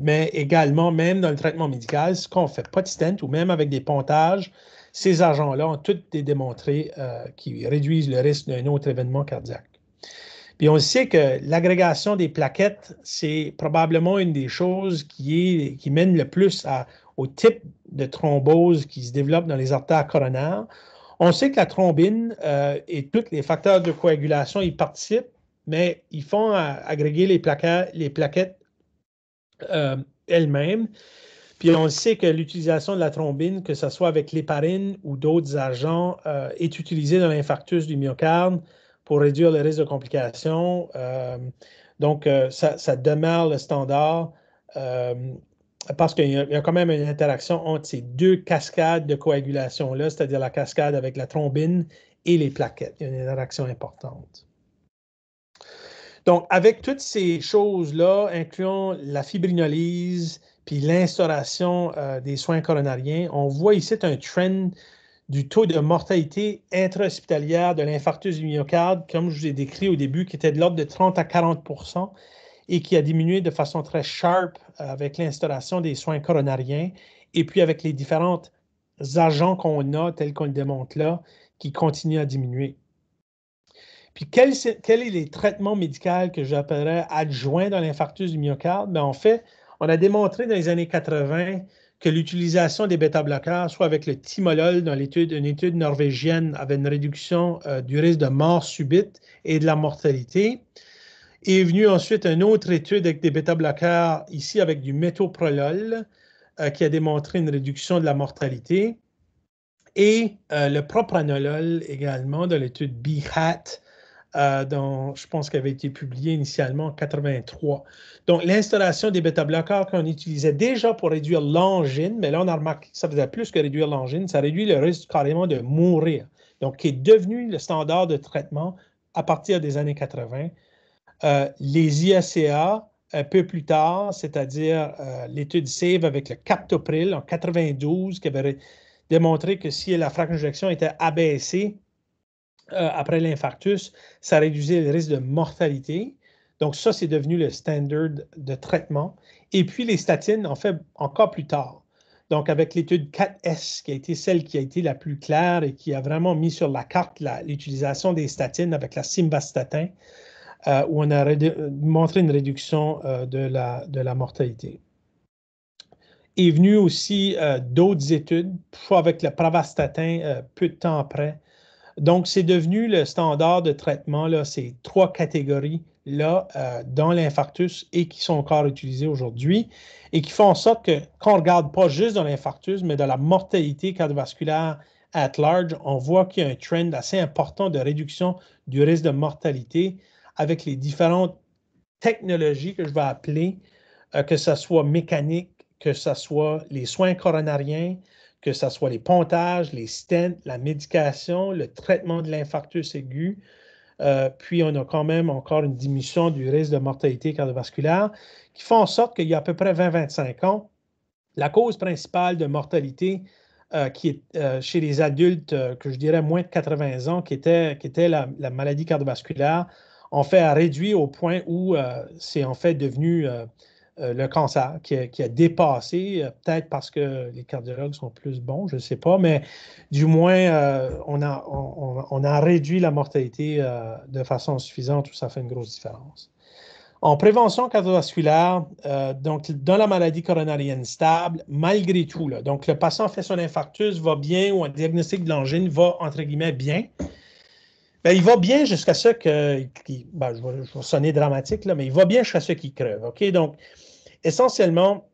Mais également, même dans le traitement médical, quand on ne fait pas de stent ou même avec des pontages, ces agents-là ont tous été démontrés qui réduisent le risque d'un autre événement cardiaque. Puis on sait que l'agrégation des plaquettes, c'est probablement une des choses qui mène le plus au type de thrombose qui se développe dans les artères coronaires. On sait que la thrombine et tous les facteurs de coagulation y participent, mais ils font agréger les plaquettes elles-mêmes. Puis on sait que l'utilisation de la thrombine, que ce soit avec l'héparine ou d'autres agents, est utilisée dans l'infarctus du myocarde pour réduire le risque de complications. Donc, ça demeure le standard parce qu'il y a quand même une interaction entre ces deux cascades de coagulation-là, c'est-à-dire la cascade avec la thrombine et les plaquettes. Il y a une interaction importante. Donc, avec toutes ces choses-là, incluant la fibrinolyse puis l'instauration des soins coronariens, on voit ici un trend du taux de mortalité intra-hospitalière de l'infarctus du myocarde, comme je vous ai décrit au début, qui était de l'ordre de 30 à 40% et qui a diminué de façon très sharp avec l'instauration des soins coronariens et puis avec les différents agents qu'on a, tels qu'on le démontre là, qui continuent à diminuer. Puis, quel est les traitements médicaux que j'appellerais adjoints dans l'infarctus du myocarde? Bien, en fait, on a démontré dans les années 80 que l'utilisation des bêta-bloqueurs, soit avec le timolol dans une étude norvégienne, avait une réduction du risque de mort subite et de la mortalité. Est venue ensuite une autre étude avec des bêta-bloqueurs, ici avec du métoprolol, qui a démontré une réduction de la mortalité. Et le propranolol également, dans l'étude BHAT, dont je pense qu'elle avait été publiée initialement en 1983. Donc, l'installation des bêta-bloqueurs qu'on utilisait déjà pour réduire l'angine, mais là, on a remarqué que ça faisait plus que réduire l'angine, ça réduit le risque carrément de mourir. Donc, qui est devenu le standard de traitement à partir des années 80. Les IACA, un peu plus tard, c'est-à-dire l'étude SAVE avec le captopril en 1992, qui avait démontré que si la fraction d'injection était abaissée, après l'infarctus, ça réduisait le risque de mortalité. Donc, ça, c'est devenu le standard de traitement. Et puis les statines, en fait, encore plus tard. Donc, avec l'étude 4S, qui a été celle qui a été la plus claire et qui a vraiment mis sur la carte l'utilisation des statines avec la simvastatin, où on a montré une réduction de la mortalité. Est venu aussi d'autres études, soit avec le pravastatin peu de temps après. Donc, c'est devenu le standard de traitement, là, ces 3 catégories-là dans l'infarctus et qui sont encore utilisées aujourd'hui et qui font en sorte qu'on ne regarde pas juste dans l'infarctus, mais dans la mortalité cardiovasculaire at large, on voit qu'il y a un trend assez important de réduction du risque de mortalité avec les différentes technologies que je vais appeler, que ce soit mécanique, que ce soit les soins coronariens, que ce soit les pontages, les stents, la médication, le traitement de l'infarctus aigu. Puis, on a quand même encore une diminution du risque de mortalité cardiovasculaire qui font en sorte qu'il y a à peu près 20-25 ans, la cause principale de mortalité qui est chez les adultes, que je dirais moins de 80 ans, qui était la maladie cardiovasculaire, en fait a réduit au point où c'est en fait devenu le cancer qui a dépassé, peut-être parce que les cardiologues sont plus bons, je ne sais pas, mais du moins, on a réduit la mortalité de façon suffisante où ça fait une grosse différence. En prévention cardiovasculaire, donc dans la maladie coronarienne stable, malgré tout, là, donc le patient fait son infarctus, va bien, ou un diagnostic de l'angine va, entre guillemets, bien. Bien, il va bien jusqu'à ce que, je vais sonner dramatique, là, mais il va bien jusqu'à ce qu'il creve. OK? Donc, essentiellement,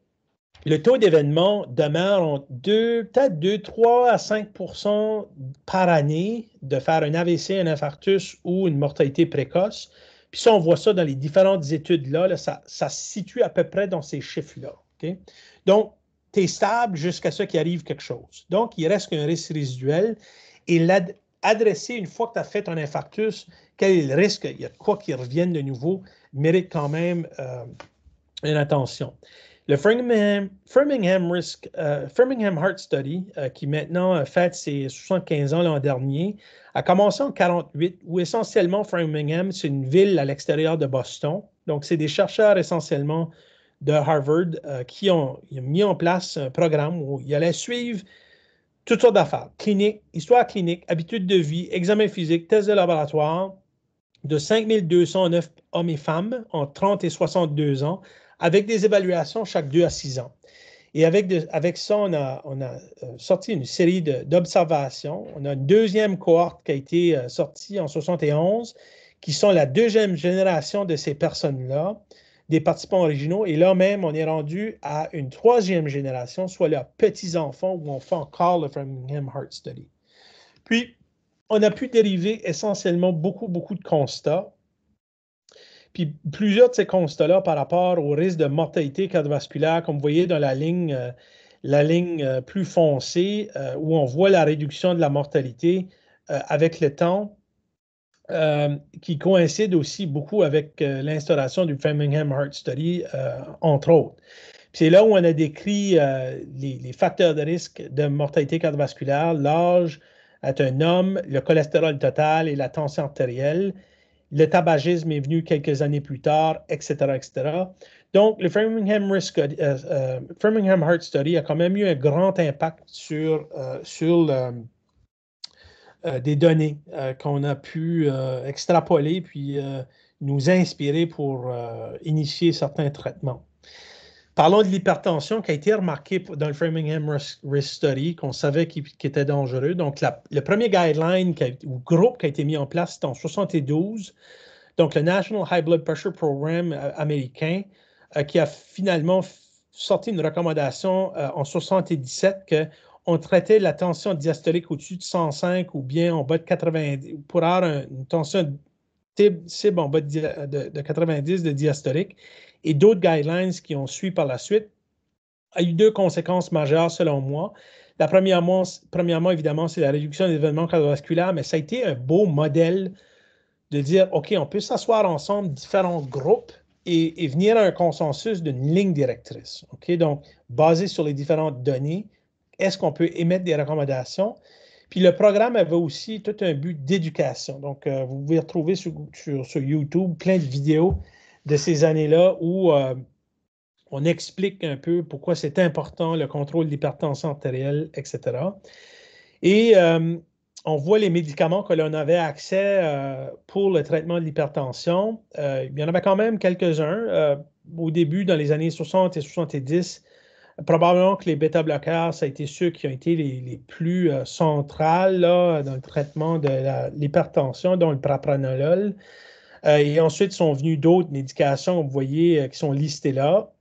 le taux d'événement demeure peut-être 2, 3 à 5 % par année de faire un AVC, un infarctus ou une mortalité précoce. Puis ça, on voit ça dans les différentes études-là, ça se situe à peu près dans ces chiffres-là. Okay? Donc, tu es stable jusqu'à ce qu'il arrive quelque chose. Donc, il reste qu'un risque résiduel. Et adresser, une fois que tu as fait ton infarctus, quel est le risque, il y a de quoi qui revienne de nouveau, mérite quand même une attention. Le Framingham Heart Study, qui maintenant fête ses 75 ans l'an dernier, a commencé en 1948, où essentiellement Framingham, c'est une ville à l'extérieur de Boston. Donc, c'est des chercheurs essentiellement de Harvard qui ont mis en place un programme où ils allaient suivre toutes sortes d'affaires, clinique, histoire clinique, habitudes de vie, examen physique, tests de laboratoire, de 5209 hommes et femmes entre 30 et 62 ans, avec des évaluations chaque 2 à 6 ans. Et avec ça, on a sorti une série d'observations. On a une deuxième cohorte qui a été sortie en 71, qui sont la deuxième génération de ces personnes-là, des participants originaux. Et là même, on est rendu à une troisième génération, soit leurs petits-enfants, où on fait encore le Framingham Heart Study. Puis, on a pu dériver essentiellement beaucoup de constats. Puis plusieurs de ces constats-là par rapport au risque de mortalité cardiovasculaire, comme vous voyez dans la ligne plus foncée, où on voit la réduction de la mortalité avec le temps, qui coïncide aussi beaucoup avec l'instauration du Framingham Heart Study, entre autres. C'est là où on a décrit les facteurs de risque de mortalité cardiovasculaire, l'âge est un homme, le cholestérol total et la tension artérielle. Le tabagisme est venu quelques années plus tard, etc., etc. Donc, le Framingham Heart Study a quand même eu un grand impact sur des données qu'on a pu extrapoler puis nous inspirer pour initier certains traitements. Parlons de l'hypertension qui a été remarquée dans le Framingham Risk Study, qu'on savait qu'il était dangereux. Donc, le premier guideline ou groupe qui a été mis en place, c'était en 1972. Donc, le National High Blood Pressure Program américain, qui a finalement sorti une recommandation en 1977 qu'on traitait la tension diastolique au-dessus de 105 ou bien en bas de 90, pour avoir une tension cible en bas de 90 de diastolique. Et d'autres guidelines qui ont suivi par la suite, a eu 2 conséquences majeures selon moi. La premièrement, évidemment, c'est la réduction des événements cardiovasculaires, mais ça a été un beau modèle de dire, OK, on peut s'asseoir ensemble, différents groupes, et venir à un consensus d'une ligne directrice. OK? Donc, basé sur les différentes données, est-ce qu'on peut émettre des recommandations? Puis le programme avait aussi tout un but d'éducation. Donc, vous pouvez retrouver sur YouTube plein de vidéos de ces années-là où On explique un peu pourquoi c'est important, le contrôle de l'hypertension artérielle, etc. Et on voit les médicaments que l'on avait accès pour le traitement de l'hypertension. Il y en avait quand même quelques-uns. Au début, dans les années 60 et 70, probablement que les bêta-bloqueurs, ça a été ceux qui ont été les plus centrales là, dans le traitement de l'hypertension, dont le propranolol. Et ensuite sont venus d'autres médications, vous voyez, qui sont listées là.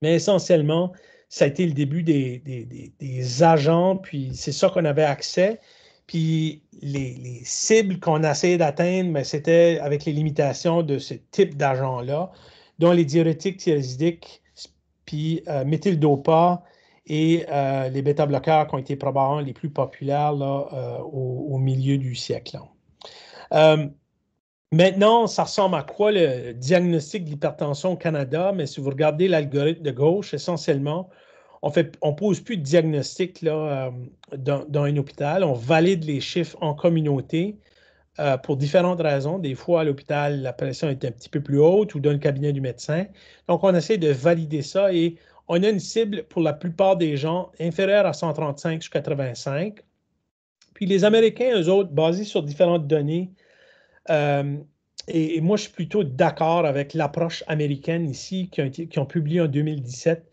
Mais essentiellement, ça a été le début des agents, puis c'est ça qu'on avait accès. Puis les cibles qu'on essayait d'atteindre, mais c'était avec les limitations de ce type d'agents-là, dont les diurétiques thiazidiques, puis méthyldopa et les bêta-bloqueurs qui ont été probablement les plus populaires là, au milieu du siècle. Maintenant, ça ressemble à quoi le diagnostic de l'hypertension au Canada? Mais si vous regardez l'algorithme de gauche, essentiellement, on ne pose plus de diagnostic là, dans un hôpital. On valide les chiffres en communauté pour différentes raisons. Des fois, à l'hôpital, la pression est un petit peu plus haute ou dans le cabinet du médecin. Donc, on essaie de valider ça et on a une cible pour la plupart des gens inférieure à 135 sur 85. Puis les Américains, eux autres, basés sur différentes données, et moi, je suis plutôt d'accord avec l'approche américaine ici qui ont publié en 2017,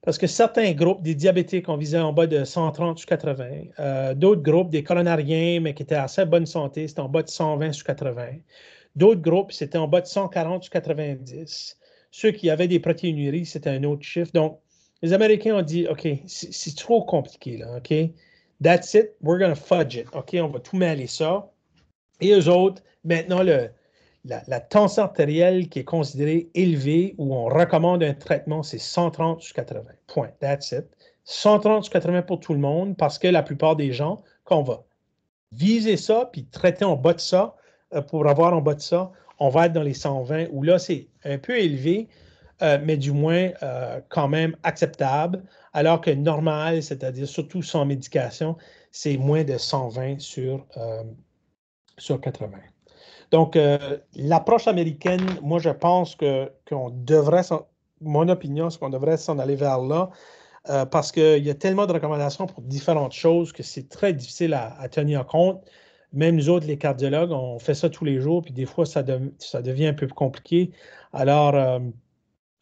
parce que certains groupes des diabétiques ont visé en bas de 130 sur 80, d'autres groupes des coronariens, mais qui étaient à assez bonne santé, c'était en bas de 120 sur 80. D'autres groupes, c'était en bas de 140 sur 90. Ceux qui avaient des protéinuries, c'était un autre chiffre. Donc, les Américains ont dit, OK, c'est trop compliqué, là, OK? That's it, we're going to fudge it, OK? On va tout mêler ça. Et eux autres, maintenant, la tension artérielle qui est considérée élevée, où on recommande un traitement, c'est 130 sur 80. Point. That's it. 130 sur 80 pour tout le monde, parce que la plupart des gens, quand on va viser ça, puis traiter en bas de ça, pour avoir en bas de ça, on va être dans les 120, où là, c'est un peu élevé, mais du moins quand même acceptable, alors que normal, c'est-à-dire surtout sans médication, c'est moins de 120 sur 80. Donc, l'approche américaine, moi, je pense qu'on devrait, mon opinion, c'est qu'on devrait s'en aller vers là, parce qu'il y a tellement de recommandations pour différentes choses que c'est très difficile à tenir compte. Même nous autres, les cardiologues, on fait ça tous les jours, puis des fois, ça devient un peu compliqué. Alors,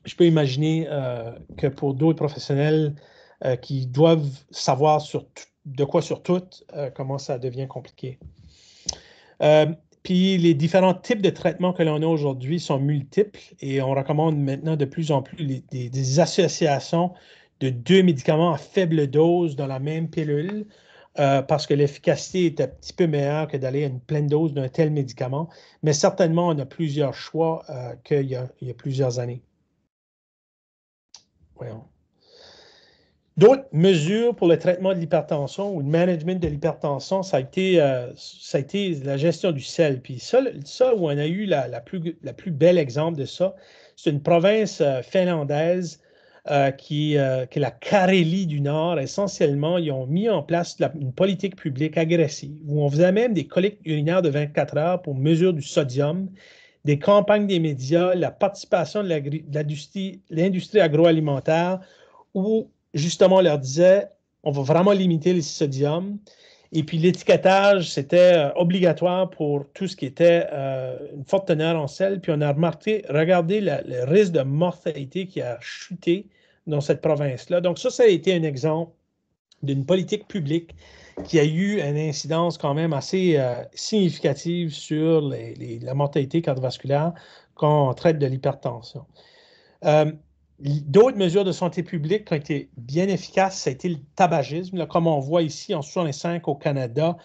je peux imaginer que pour d'autres professionnels qui doivent savoir de quoi sur tout, comment ça devient compliqué. Puis les différents types de traitements que l'on a aujourd'hui sont multiples et on recommande maintenant de plus en plus des associations de 2 médicaments à faible dose dans la même pilule parce que l'efficacité est un petit peu meilleure que d'aller à une pleine dose d'un tel médicament. Mais certainement, on a plusieurs choix qu'il y a plusieurs années. Voyons. D'autres mesures pour le traitement de l'hypertension ou le management de l'hypertension, ça a été la gestion du sel. Puis ça où on a eu la plus belle exemple de ça, c'est une province finlandaise qui est la Carélie du Nord. Essentiellement, ils ont mis en place une politique publique agressive où on faisait même des collectes urinaires de 24 heures pour mesure du sodium, des campagnes des médias, la participation de l'industrie agroalimentaire où justement, on leur disait, on va vraiment limiter le sodium. Et puis, l'étiquetage, c'était obligatoire pour tout ce qui était une forte teneur en sel. Puis, on a regardé le risque de mortalité qui a chuté dans cette province-là. Donc, ça a été un exemple d'une politique publique qui a eu une incidence quand même assez significative sur la mortalité cardiovasculaire quand on traite de l'hypertension. D'autres mesures de santé publique qui ont été bien efficaces, ça a été le tabagisme. Là, comme on voit ici, en 1965 au Canada,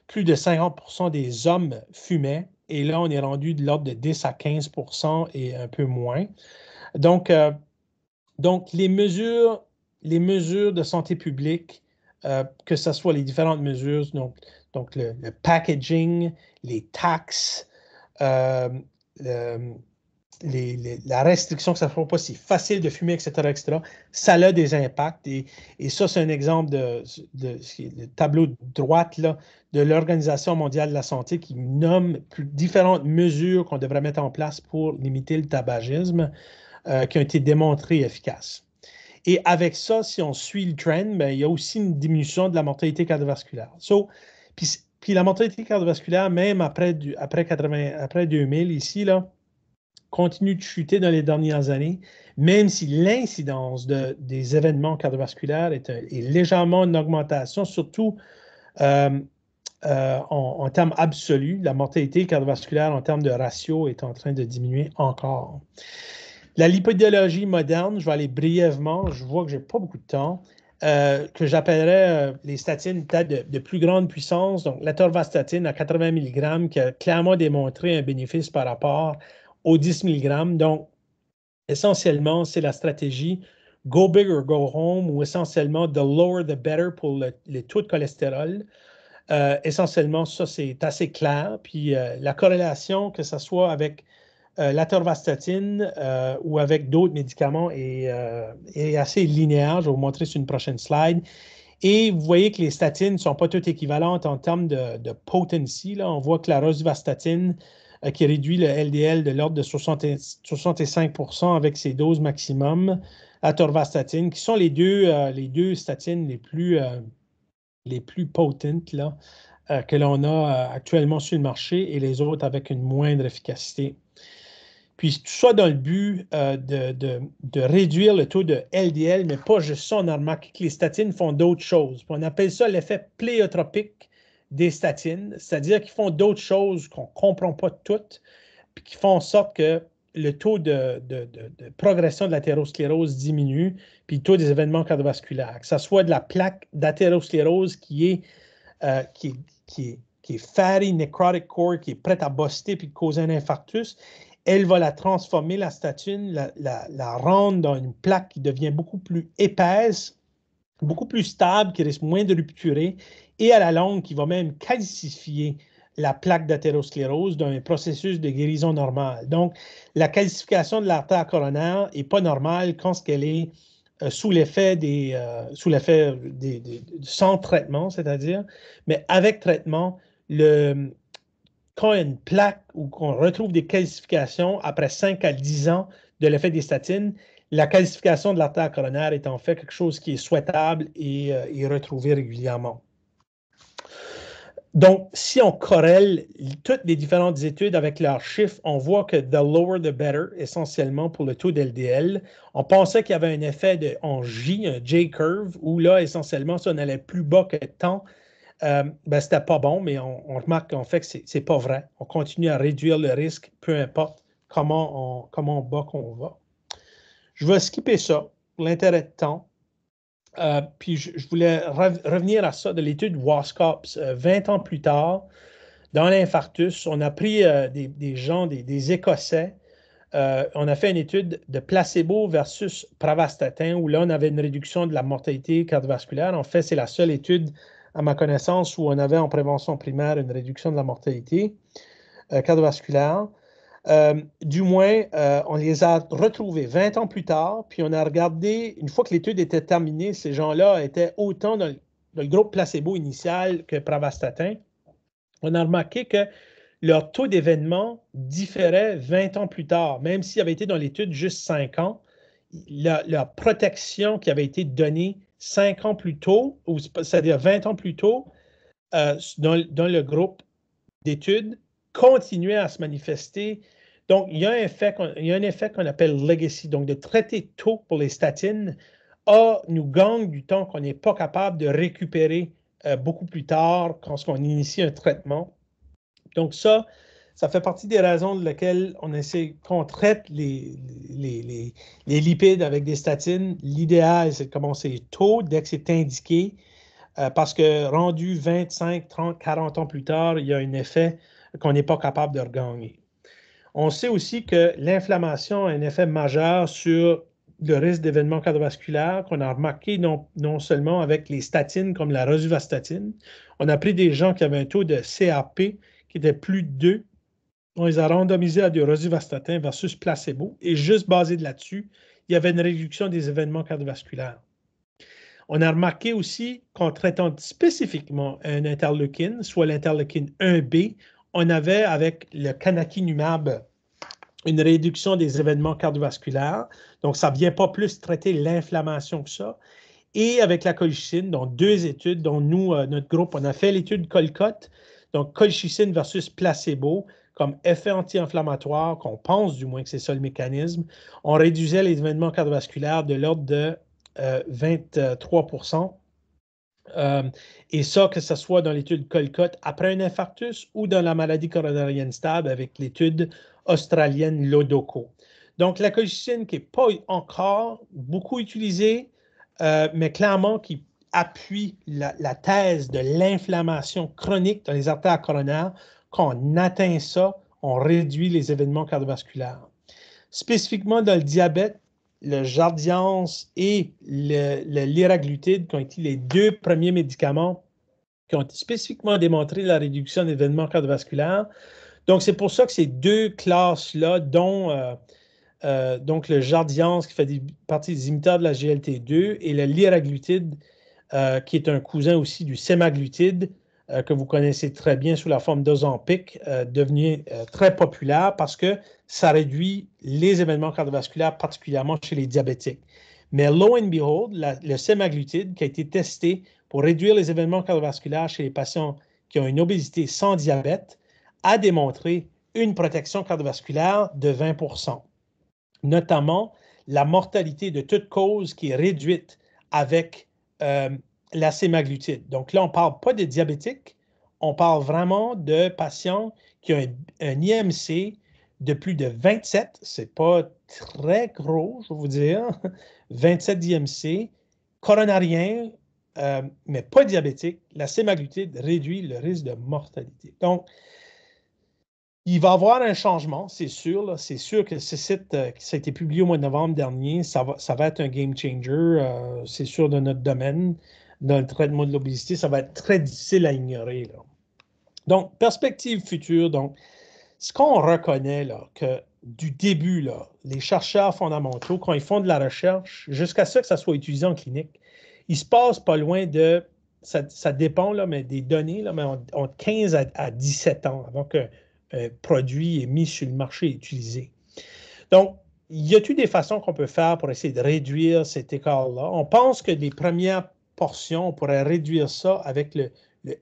plus de 50% des hommes fumaient. Et là, on est rendu de l'ordre de 10 à 15% et un peu moins. Donc les mesures de santé publique, que ce soit les différentes mesures, donc le packaging, les taxes, la restriction que ça ne soit pas si facile de fumer, etc., ça a des impacts. Et ça, c'est un exemple le tableau de droite là, de l'Organisation mondiale de la santé qui nomme différentes mesures qu'on devrait mettre en place pour limiter le tabagisme. qui ont été démontrés efficaces. Et avec ça, si on suit le trend, bien, il y a aussi une diminution de la mortalité cardiovasculaire. Puis la mortalité cardiovasculaire, même après 2000, ici, là, continue de chuter dans les dernières années, même si l'incidence des événements cardiovasculaires est légèrement en augmentation, surtout en termes absolus. La mortalité cardiovasculaire en termes de ratio est en train de diminuer encore. La lipidologie moderne, je vais aller brièvement, je vois que je n'ai pas beaucoup de temps, que j'appellerais les statines peut-être de plus grande puissance. Donc, l'atorvastatine à 80 mg qui a clairement démontré un bénéfice par rapport aux 10 mg. Donc, essentiellement, c'est la stratégie go big or go home ou essentiellement the lower the better pour le taux de cholestérol. Essentiellement, ça, c'est assez clair. Puis la corrélation, que ce soit avec l'atorvastatine ou avec d'autres médicaments est assez linéaire. Je vais vous montrer sur une prochaine slide. Et vous voyez que les statines ne sont pas toutes équivalentes en termes de potency. Là. On voit que la rosuvastatine, qui réduit le LDL de l'ordre de 65% avec ses doses maximum, l'atorvastatine, qui sont les deux statines les plus potentes là, que l'on a actuellement sur le marché et les autres avec une moindre efficacité. Puis tout ça dans le but de réduire le taux de LDL, mais pas juste ça. On a remarqué que les statines font d'autres choses. Puis on appelle ça l'effet pléiotropique des statines, c'est-à-dire qu'ils font d'autres choses qu'on ne comprend pas toutes, puis qui font en sorte que le taux de progression de l'athérosclérose diminue, puis le taux des événements cardiovasculaires, que ce soit de la plaque d'athérosclérose qui est fatty necrotic core, qui est prête à buster puis causer un infarctus. Elle va la transformer, la statine, la rendre dans une plaque qui devient beaucoup plus épaisse, beaucoup plus stable, qui risque moins de rupturer, et à la longue, qui va même calcifier la plaque d'athérosclérose dans un processus de guérison normale. Donc, la calcification de l'artère coronaire n'est pas normale quand elle est sous l'effet sans traitement, c'est-à-dire, mais avec traitement, quand il y a une plaque ou qu'on retrouve des calcifications après 5 à 10 ans de l'effet des statines, la calcification de l'artère coronaire est en fait quelque chose qui est souhaitable et retrouvé régulièrement. Donc, si on corrèle toutes les différentes études avec leurs chiffres, on voit que the lower the better, essentiellement pour le taux d'LDL. On pensait qu'il y avait un effet en J, un J-curve, où là, essentiellement, si on allait plus bas que tant, c'était pas bon, mais on remarque en fait que c'est pas vrai. On continue à réduire le risque, peu importe comment bas qu'on va. Je vais skipper ça pour l'intérêt de temps. Puis je voulais revenir à ça de l'étude WASCOPS. 20 ans plus tard, dans l'infarctus, on a pris des gens, des Écossais. On a fait une étude de placebo versus pravastatin, où là, on avait une réduction de la mortalité cardiovasculaire. En fait, c'est la seule étude à ma connaissance, où on avait en prévention primaire une réduction de la mortalité cardiovasculaire. Du moins, on les a retrouvés 20 ans plus tard, puis on a regardé, une fois que l'étude était terminée, ces gens-là étaient autant dans le groupe placebo initial que pravastatin. On a remarqué que leur taux d'événement différait 20 ans plus tard, même s'ils avaient été dans l'étude juste 5 ans. Leur protection qui avait été donnée 5 ans plus tôt, c'est-à-dire 20 ans plus tôt, dans le groupe d'études, continuait à se manifester. Donc, il y a un effet qu'on appelle legacy. Donc, de traiter tôt pour les statines nous gagne du temps qu'on n'est pas capable de récupérer beaucoup plus tard quand on initie un traitement. Donc, ça fait partie des raisons de lesquelles qu'on traite les lipides avec des statines. L'idéal, c'est de commencer tôt, dès que c'est indiqué, parce que rendu 25, 30, 40 ans plus tard, il y a un effet qu'on n'est pas capable de regagner. On sait aussi que l'inflammation a un effet majeur sur le risque d'événements cardiovasculaires qu'on a remarqué non seulement avec les statines comme la rosuvastatine. On a pris des gens qui avaient un taux de CRP qui était plus de 2. On les a randomisés à du rosuvastatin versus placebo et juste basé là-dessus, il y avait une réduction des événements cardiovasculaires. On a remarqué aussi qu'en traitant spécifiquement un interleukine, soit l'interleukine 1B, on avait avec le canakinumab une réduction des événements cardiovasculaires. Donc, ça ne vient pas plus traiter l'inflammation que ça. Et avec la colchicine, donc 2 études dont nous, notre groupe, on a fait l'étude Colcotte, donc colchicine versus placebo, comme effet anti-inflammatoire, qu'on pense du moins que c'est ça le mécanisme. On réduisait les événements cardiovasculaires de l'ordre de 23%. Et ça, que ce soit dans l'étude Colcotte après un infarctus ou dans la maladie coronarienne stable avec l'étude australienne Lodoco. Donc, la colchicine qui n'est pas encore beaucoup utilisée, mais clairement qui appuie la thèse de l'inflammation chronique dans les artères coronaires. Quand on atteint ça, on réduit les événements cardiovasculaires. Spécifiquement dans le diabète, le Jardiance et le liraglutide, qui ont été les 2 premiers médicaments qui ont spécifiquement démontré la réduction d'événements cardiovasculaires. Donc, c'est pour ça que ces 2 classes-là, dont donc le Jardiance, qui fait partie des inhibiteurs de la GLT2, et le liraglutide, qui est un cousin aussi du semaglutide, que vous connaissez très bien sous la forme d'Ozempic, devenu très populaire parce que ça réduit les événements cardiovasculaires, particulièrement chez les diabétiques. Mais lo and behold, le semaglutide, qui a été testé pour réduire les événements cardiovasculaires chez les patients qui ont une obésité sans diabète, a démontré une protection cardiovasculaire de 20%. Notamment la mortalité de toute cause qui est réduite avec la semaglutide. Donc là, on ne parle pas de diabétiques, on parle vraiment de patients qui ont un IMC de plus de 27, ce n'est pas très gros, je vais vous dire, 27 d'IMC, coronarien, mais pas diabétique. La semaglutide réduit le risque de mortalité. Donc, il va y avoir un changement, c'est sûr. Là. C'est sûr que ce site qui a été publié au mois de novembre dernier, ça va être un game changer, c'est sûr, dans notre domaine, dans le traitement de l'obésité. Ça va être très difficile à ignorer. Là. Donc, perspective future. Donc, ce qu'on reconnaît, là, que du début, là, les chercheurs fondamentaux, quand ils font de la recherche, jusqu'à ce que ça soit utilisé en clinique, ils se passent pas loin de, ça dépend, là, mais des données, là, mais entre 15 à 17 ans avant que produit est mis sur le marché et utilisé. Donc, y a-t-il des façons qu'on peut faire pour essayer de réduire cet écart-là? On pense que les premières portions, on pourrait réduire ça avec le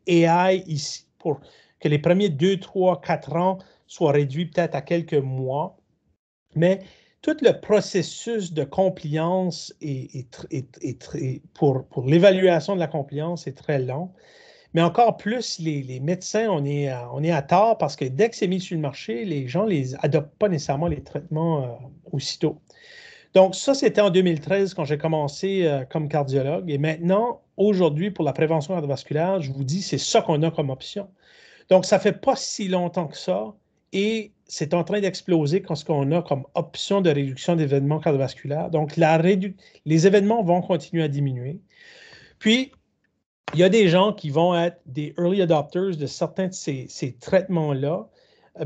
AI ici, pour que les premiers 2, 3, 4 ans soient réduits peut-être à quelques mois. Mais tout le processus de compliance pour l'évaluation de la compliance est très long. Mais encore plus, les médecins, on est à tort parce que dès que c'est mis sur le marché, les gens n'adoptent pas nécessairement les traitements aussitôt. Donc, ça, c'était en 2013 quand j'ai commencé comme cardiologue. Et maintenant, aujourd'hui, pour la prévention cardiovasculaire, je vous dis, c'est ça qu'on a comme option. Donc, ça ne fait pas si longtemps que ça. Et c'est en train d'exploser ce qu'on a comme option de réduction d'événements cardiovasculaires. Donc, les événements vont continuer à diminuer. Puis, il y a des gens qui vont être des early adopters de certains de ces traitements-là,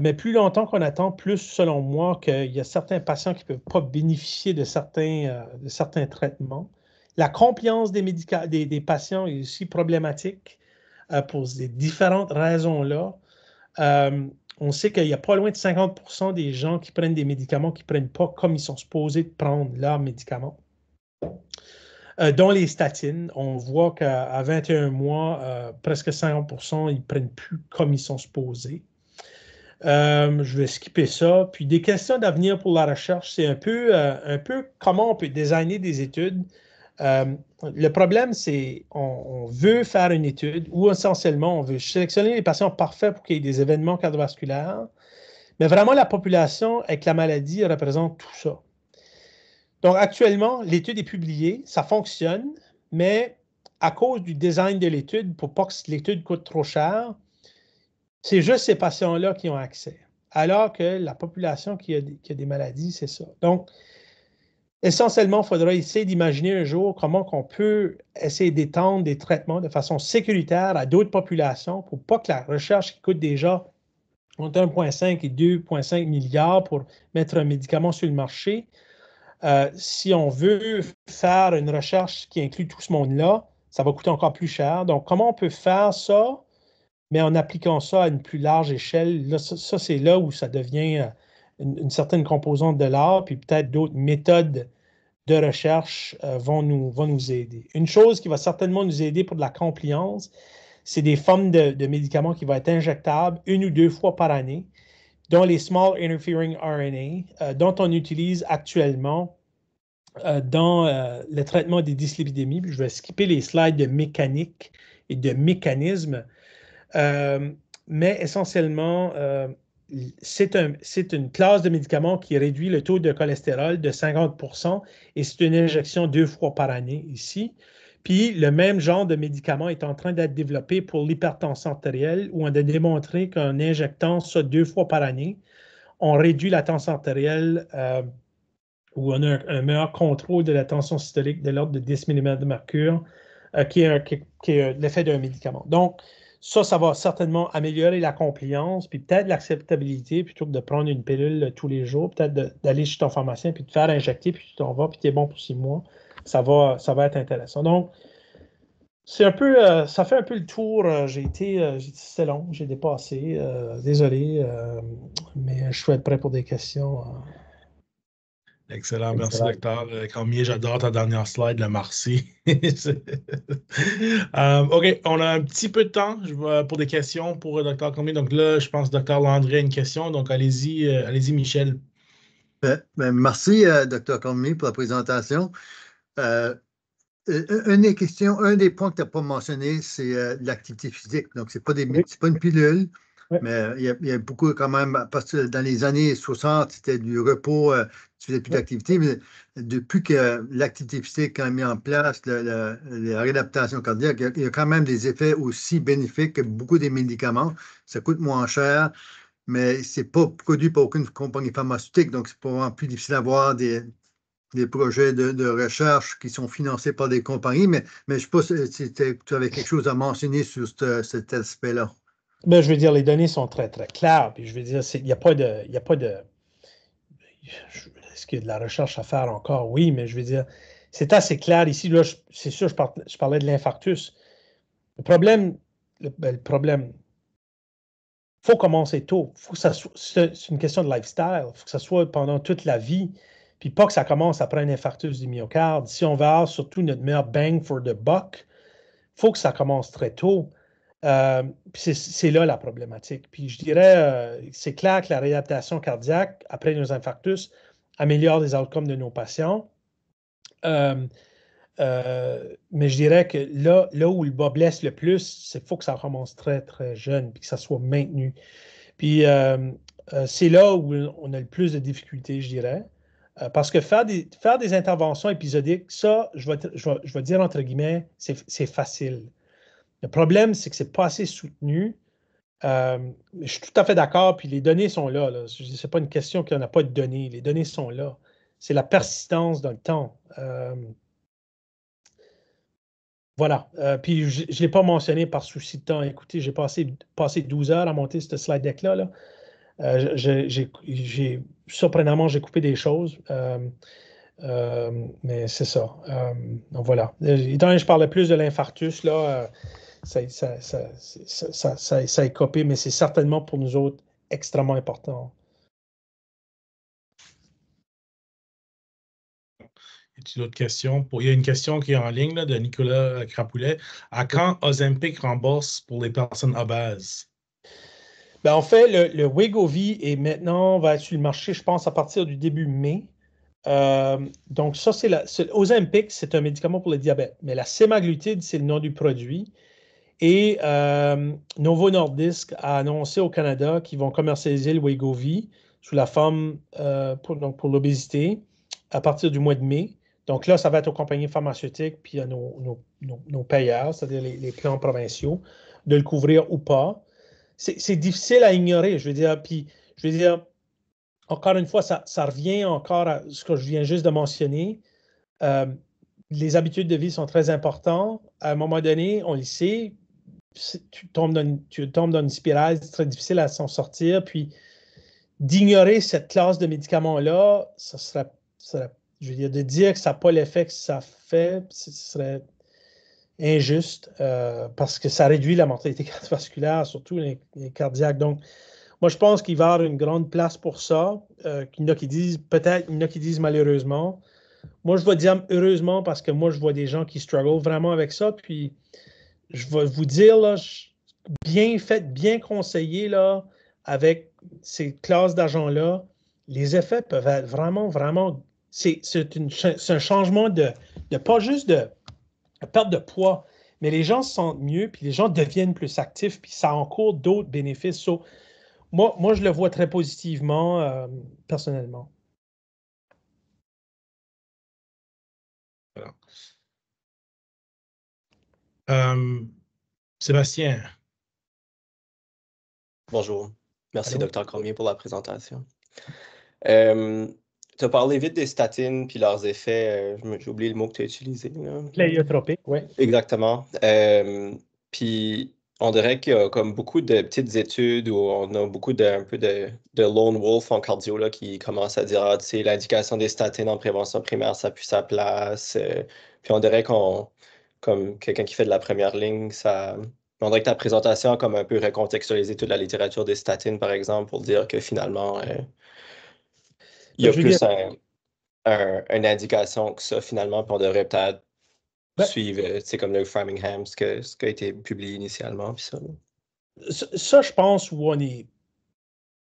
mais plus longtemps qu'on attend, plus, selon moi, qu'il y a certains patients qui ne peuvent pas bénéficier de certains traitements. La compliance des patients est aussi problématique pour ces différentes raisons-là. On sait qu'il y a pas loin de 50% des gens qui prennent des médicaments qui ne prennent pas comme ils sont supposés de prendre leurs médicaments. Dont les statines, on voit qu'à 21 mois, presque 50%, ils ne prennent plus comme ils sont supposés. Je vais skipper ça. Puis des questions d'avenir pour la recherche, c'est un peu comment on peut designer des études. Le problème, c'est on veut faire une étude où essentiellement, on veut sélectionner les patients parfaits pour qu'il y ait des événements cardiovasculaires. Mais vraiment, la population avec la maladie représente tout ça. Donc, actuellement, l'étude est publiée, ça fonctionne, mais à cause du design de l'étude, pour pas que l'étude coûte trop cher, c'est juste ces patients-là qui ont accès. Alors que la population qui a des maladies, c'est ça. Donc, essentiellement, il faudra essayer d'imaginer un jour comment on peut essayer d'étendre des traitements de façon sécuritaire à d'autres populations pour pas que la recherche qui coûte déjà entre 1,5 et 2,5 milliards pour mettre un médicament sur le marché. Si on veut faire une recherche qui inclut tout ce monde-là, ça va coûter encore plus cher. Donc, comment on peut faire ça, mais en appliquant ça à une plus large échelle? Là, ça c'est là où ça devient une certaine composante de l'art, puis peut-être d'autres méthodes de recherche vont nous aider. Une chose qui va certainement nous aider pour de la compliance, c'est des formes de médicaments qui vont être injectables 1 ou 2 fois par année, dont les Small Interfering RNA, dont on utilise actuellement dans le traitement des dyslipidémies. Je vais skipper les slides de mécanique et de mécanisme, mais essentiellement, c'est une classe de médicaments qui réduit le taux de cholestérol de 50% et c'est une injection 2 fois par année ici. Puis le même genre de médicament est en train d'être développé pour l'hypertension artérielle où on a démontré qu'en injectant ça 2 fois par année, on réduit la tension artérielle où on a un meilleur contrôle de la tension systolique de l'ordre de 10 mm de mercure, qui est l'effet d'un médicament. Donc, ça va certainement améliorer la compliance, puis peut-être l'acceptabilité, plutôt que de prendre une pilule tous les jours, peut-être d'aller chez ton pharmacien, puis de te faire injecter, puis tu t'en vas, puis tu es bon pour 6 mois. Ça va être intéressant. Donc, c'est un peu, ça fait un peu le tour. C'est long, j'ai dépassé. Désolé, mais je suis prêt pour des questions. Excellent, merci docteur Cormier. J'adore ta dernière slide, le Marcy. OK, on a un petit peu de temps pour des questions pour docteur Cormier. Donc là, je pense que docteur Landry a une question. Donc allez-y, Michel. Merci, docteur Cormier, pour la présentation. Une des questions, un des points que tu n'as pas mentionné, c'est l'activité physique. Donc, c'est pas une pilule, mais il y a beaucoup quand même, parce que dans les années 60, c'était du repos, tu faisais plus d'activité, mais depuis que l'activité physique a mis en place la réadaptation cardiaque, il y a quand même des effets aussi bénéfiques que beaucoup des médicaments. Ça coûte moins cher, mais c'est pas produit par aucune compagnie pharmaceutique, donc c'est vraiment plus difficile d'avoir des projets de recherche qui sont financés par des compagnies, mais je ne sais pas si tu avais quelque chose à mentionner sur cet aspect-là. Ben, je veux dire, les données sont très, très claires. Puis je veux dire, il n'y a pas de. Est-ce qu'il y a de la recherche à faire encore? Oui, mais je veux dire, c'est assez clair ici. Là, c'est sûr, je parlais de l'infarctus. Le problème, il faut commencer tôt. C'est une question de lifestyle. Il faut que ça soit pendant toute la vie. Puis pas que ça commence après un infarctus du myocarde. Si on veut avoir surtout notre meilleur bang for the buck, il faut que ça commence très tôt. Puis c'est là la problématique. Puis je dirais, c'est clair que la réadaptation cardiaque après nos infarctus améliore les outcomes de nos patients. Mais je dirais que là où le bas blesse le plus, c'est qu'il faut que ça commence très, très jeune puis que ça soit maintenu. Puis c'est là où on a le plus de difficultés, je dirais. Parce que faire des interventions épisodiques, ça, je vais dire entre guillemets, c'est facile. Le problème, c'est que ce n'est pas assez soutenu. Je suis tout à fait d'accord, puis les données sont là. Ce n'est pas une question qu'il n'y en a pas de données. Les données sont là. C'est la persistance dans le temps. Voilà. Puis je ne l'ai pas mentionné par souci de temps. Écoutez, j'ai passé 12 heures à monter ce slide deck-là. Surprenamment, j'ai coupé des choses. Mais c'est ça. Donc voilà. Étant donné que je parlais plus de l'infarctus, là, ça est copé, mais c'est certainement pour nous autres extrêmement important. Y a-t-il d'autres questions? Il y a une question qui est en ligne là, de Nicolas Crapoulet. À quand Ozempic rembourse pour les personnes obèses? Ben, en fait, le Wegovy est maintenant va être sur le marché, je pense, à partir du début mai. Donc, ça, Ozempic, c'est un médicament pour le diabète. Mais la sémaglutide, c'est le nom du produit. Et Novo Nordisk a annoncé au Canada qu'ils vont commercialiser le Wegovy sous la forme pour l'obésité à partir du mois de mai. Donc là, ça va être aux compagnies pharmaceutiques puis à nos payeurs, c'est-à-dire les plans provinciaux, de le couvrir ou pas. C'est difficile à ignorer, je veux dire. Puis, je veux dire, encore une fois, ça revient encore à ce que je viens juste de mentionner. Les habitudes de vie sont très importantes. À un moment donné, on le sait, tu tombes dans une spirale, c'est très difficile à s'en sortir. Puis, d'ignorer cette classe de médicaments-là, ça serait, je veux dire, de dire que ça n'a pas l'effet que ça fait, ce serait injuste parce que ça réduit la mortalité cardiovasculaire, surtout les cardiaques. Donc, Moi, je pense qu'il va y avoir une grande place pour ça. Il y en a qui disent peut-être, il y en a qui disent malheureusement. Moi, je vais dire heureusement parce que moi, je vois des gens qui struggle vraiment avec ça. Puis, je vais vous dire, là, bien fait, bien conseillé, là, avec ces classes d'argent-là, les effets peuvent être vraiment, vraiment. C'est un changement de pas juste de perte de poids, mais les gens se sentent mieux, puis les gens deviennent plus actifs, puis ça encourt d'autres bénéfices. So, moi, je le vois très positivement, personnellement. Voilà. Sébastien. Bonjour. Merci, Allô? Dr. Cormier, pour la présentation. Tu as parlé vite des statines puis leurs effets. J'ai oublié le mot que tu as utilisé. Pléiotropique, oui. Exactement. Puis on dirait qu'il y a comme beaucoup de petites études où on a beaucoup un peu de lone wolf en cardio là, qui commencent à dire tu sais, l'indication des statines en prévention primaire, ça pue sa place. Puis on dirait comme quelqu'un qui fait de la première ligne, on dirait que ta présentation a comme un peu recontextualisé toute la littérature des statines, par exemple, pour dire que finalement, il y a plus une indication que ça, finalement, puis on devrait peut-être suivre, c'est comme le Framingham, ce qui a été publié initialement, puis ça. Ça, je pense, où on est.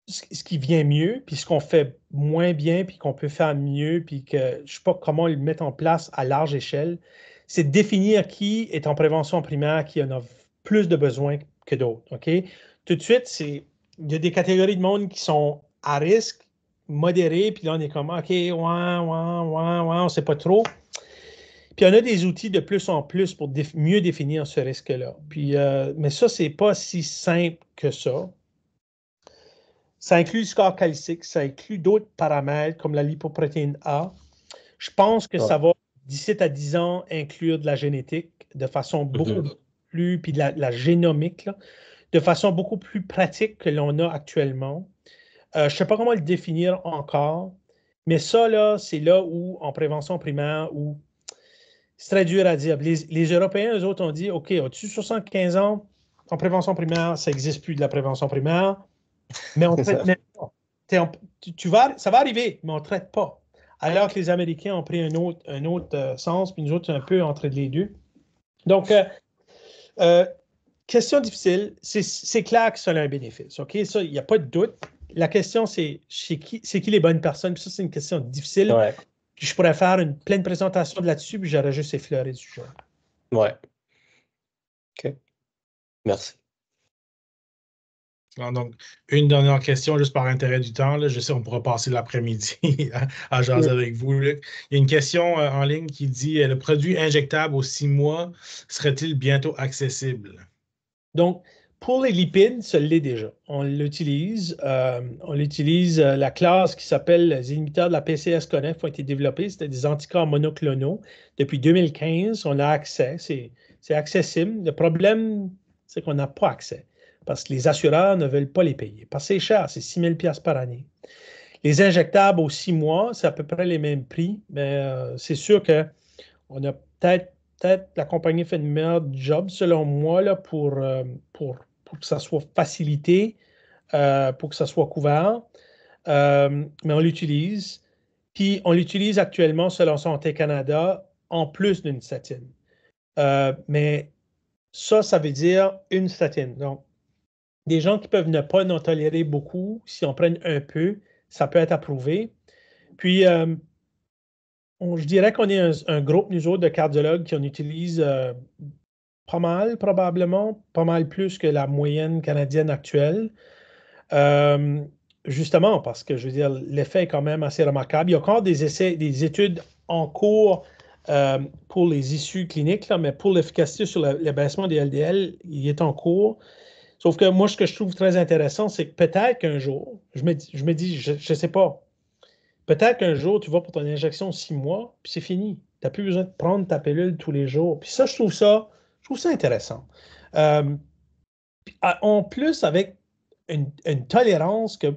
Ce qui vient mieux, puis ce qu'on fait moins bien, puis qu'on peut faire mieux, puis que je ne sais pas comment le mettre en place à large échelle, c'est de définir qui est en prévention primaire, qui en a plus de besoins que d'autres. OK? Tout de suite, il y a des catégories de monde qui sont à risque, modérés, puis là, on est comme OK, on ne sait pas trop. Puis on a des outils de plus en plus pour mieux définir ce risque-là. Puis, mais ça, ce n'est pas si simple que ça. Ça inclut le score calcique, ça inclut d'autres paramètres comme la lipoprotéine A. Je pense que ça va, d'ici à 10 ans, inclure de la génétique de façon beaucoup plus, puis de la génomique, là, de façon beaucoup plus pratique que l'on a actuellement. Je ne sais pas comment le définir encore, mais ça, là, c'est là où, en prévention primaire, où c'est très dur à dire. Les Européens, eux autres, ont dit, OK, au-dessus de 75 ans, en prévention primaire, ça n'existe plus de la prévention primaire, mais on ne traite même pas. Ça va arriver, mais on ne traite pas. Alors que les Américains ont pris un autre sens, puis nous autres, un peu entre les deux. Donc, question difficile. C'est clair que ça a un bénéfice. OK? Ça, il n'y a pas de doute. La question, c'est qui les bonnes personnes? Puis ça, c'est une question difficile. Ouais. Puis je pourrais faire une pleine présentation là-dessus, puis j'aurais juste effleuré du sujet. Ouais. OK. Merci. Donc, une dernière question, juste par intérêt du temps. Là. Je sais, on pourra passer l'après-midi à jaser avec vous. Luc. Il y a une question en ligne qui dit le produit injectable aux 6 mois serait-il bientôt accessible? Donc, pour les lipides, ça l'est déjà. On l'utilise. La classe qui s'appelle les inhibiteurs de la PCSK9 ont été développés. C'était des anticorps monoclonaux. Depuis 2015, on a accès. C'est accessible. Le problème, c'est qu'on n'a pas accès parce que les assureurs ne veulent pas les payer. Parce que c'est cher, c'est 6 000 $ par année. Les injectables aux 6 mois, c'est à peu près les mêmes prix, mais c'est sûr qu'on a peut-être la compagnie fait une meilleure job, selon moi, là, pour que ça soit facilité, pour que ça soit couvert. Mais on l'utilise. Puis on l'utilise actuellement, selon Santé Canada, en plus d'une statine. Mais ça veut dire une statine. Donc, des gens qui peuvent ne pas en tolérer beaucoup, si on prenne un peu, ça peut être approuvé. Puis, je dirais qu'on est un groupe, nous autres, de cardiologues qui en utilisent pas mal, probablement, pas mal plus que la moyenne canadienne actuelle. Justement, parce que, je veux dire, l'effet est quand même assez remarquable. Il y a encore des études en cours pour les issues cliniques, là, mais pour l'efficacité sur l'abaissement des LDL, il est en cours. Sauf que moi, ce que je trouve très intéressant, c'est que peut-être qu'un jour, je me dis, je ne sais pas, peut-être qu'un jour, tu vas pour ton injection 6 mois, puis c'est fini. Tu n'as plus besoin de prendre ta pilule tous les jours. Puis ça, je trouve ça intéressant. En plus, avec une tolérance que,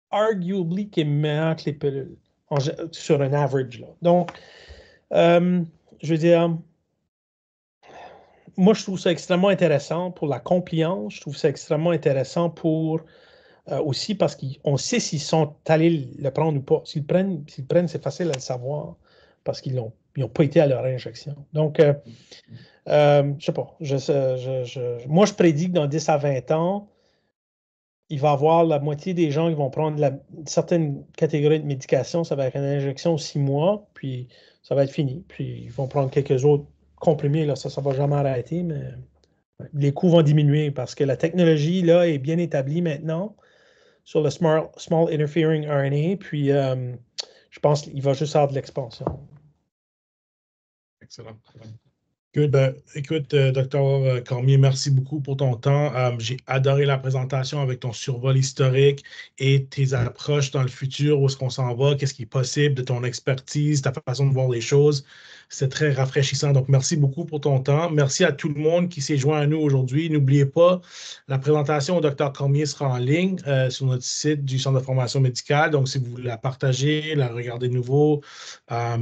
arguably, qui est meilleure que les pilules, sur un average. Là. Donc, je veux dire, moi, je trouve ça extrêmement intéressant pour la compliance. Je trouve ça extrêmement intéressant pour aussi parce qu'on sait s'ils sont allés le prendre ou pas. S'ils le prennent, c'est facile à le savoir parce qu'ils n'ont pas été à leur injection. Donc, je sais pas. Moi, je prédis que dans 10 à 20 ans, il va y avoir la moitié des gens qui vont prendre une certaine catégorie de médication. Ça va être une injection 6 mois, puis ça va être fini. Puis ils vont prendre quelques autres comprimés. Là, ça ne va jamais arrêter, mais les coûts vont diminuer parce que la technologie là, est bien établie maintenant sur le Small Interfering RNA. Puis je pense qu'il va juste avoir de l'expansion. Excellent. Good. Écoute, Dr. Cormier, merci beaucoup pour ton temps. J'ai adoré la présentation avec ton survol historique et tes approches dans le futur, où est-ce qu'on s'en va, qu'est-ce qui est possible, de ton expertise, ta façon de voir les choses. C'est très rafraîchissant. Donc, merci beaucoup pour ton temps. Merci à tout le monde qui s'est joint à nous aujourd'hui. N'oubliez pas, la présentation au Dr. Cormier sera en ligne sur notre site du Centre de formation médicale. Donc, si vous voulez la partager, la regarder de nouveau,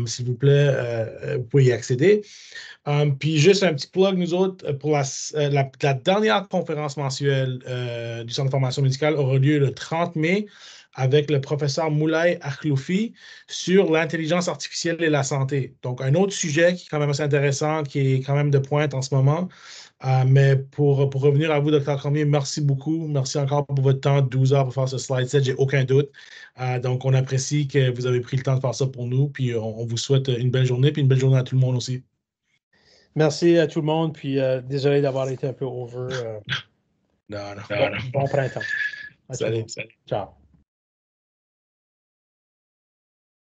s'il vous plaît, vous pouvez y accéder. Puis juste un petit plug, nous autres, pour la dernière conférence mensuelle du Centre de formation médicale aura lieu le 30 mai avec le professeur Moulay Akhloufi sur l'intelligence artificielle et la santé. Donc, un autre sujet qui est quand même assez intéressant, qui est quand même de pointe en ce moment. Mais pour revenir à vous, Dr. Cormier, merci beaucoup. Merci encore pour votre temps, 12 heures pour faire ce slide set, j'ai aucun doute. Donc, on apprécie que vous avez pris le temps de faire ça pour nous. Puis, on vous souhaite une belle journée, puis une belle journée à tout le monde aussi. Merci à tout le monde, puis désolé d'avoir été un peu over. Non. Bon printemps. Salut. Ciao.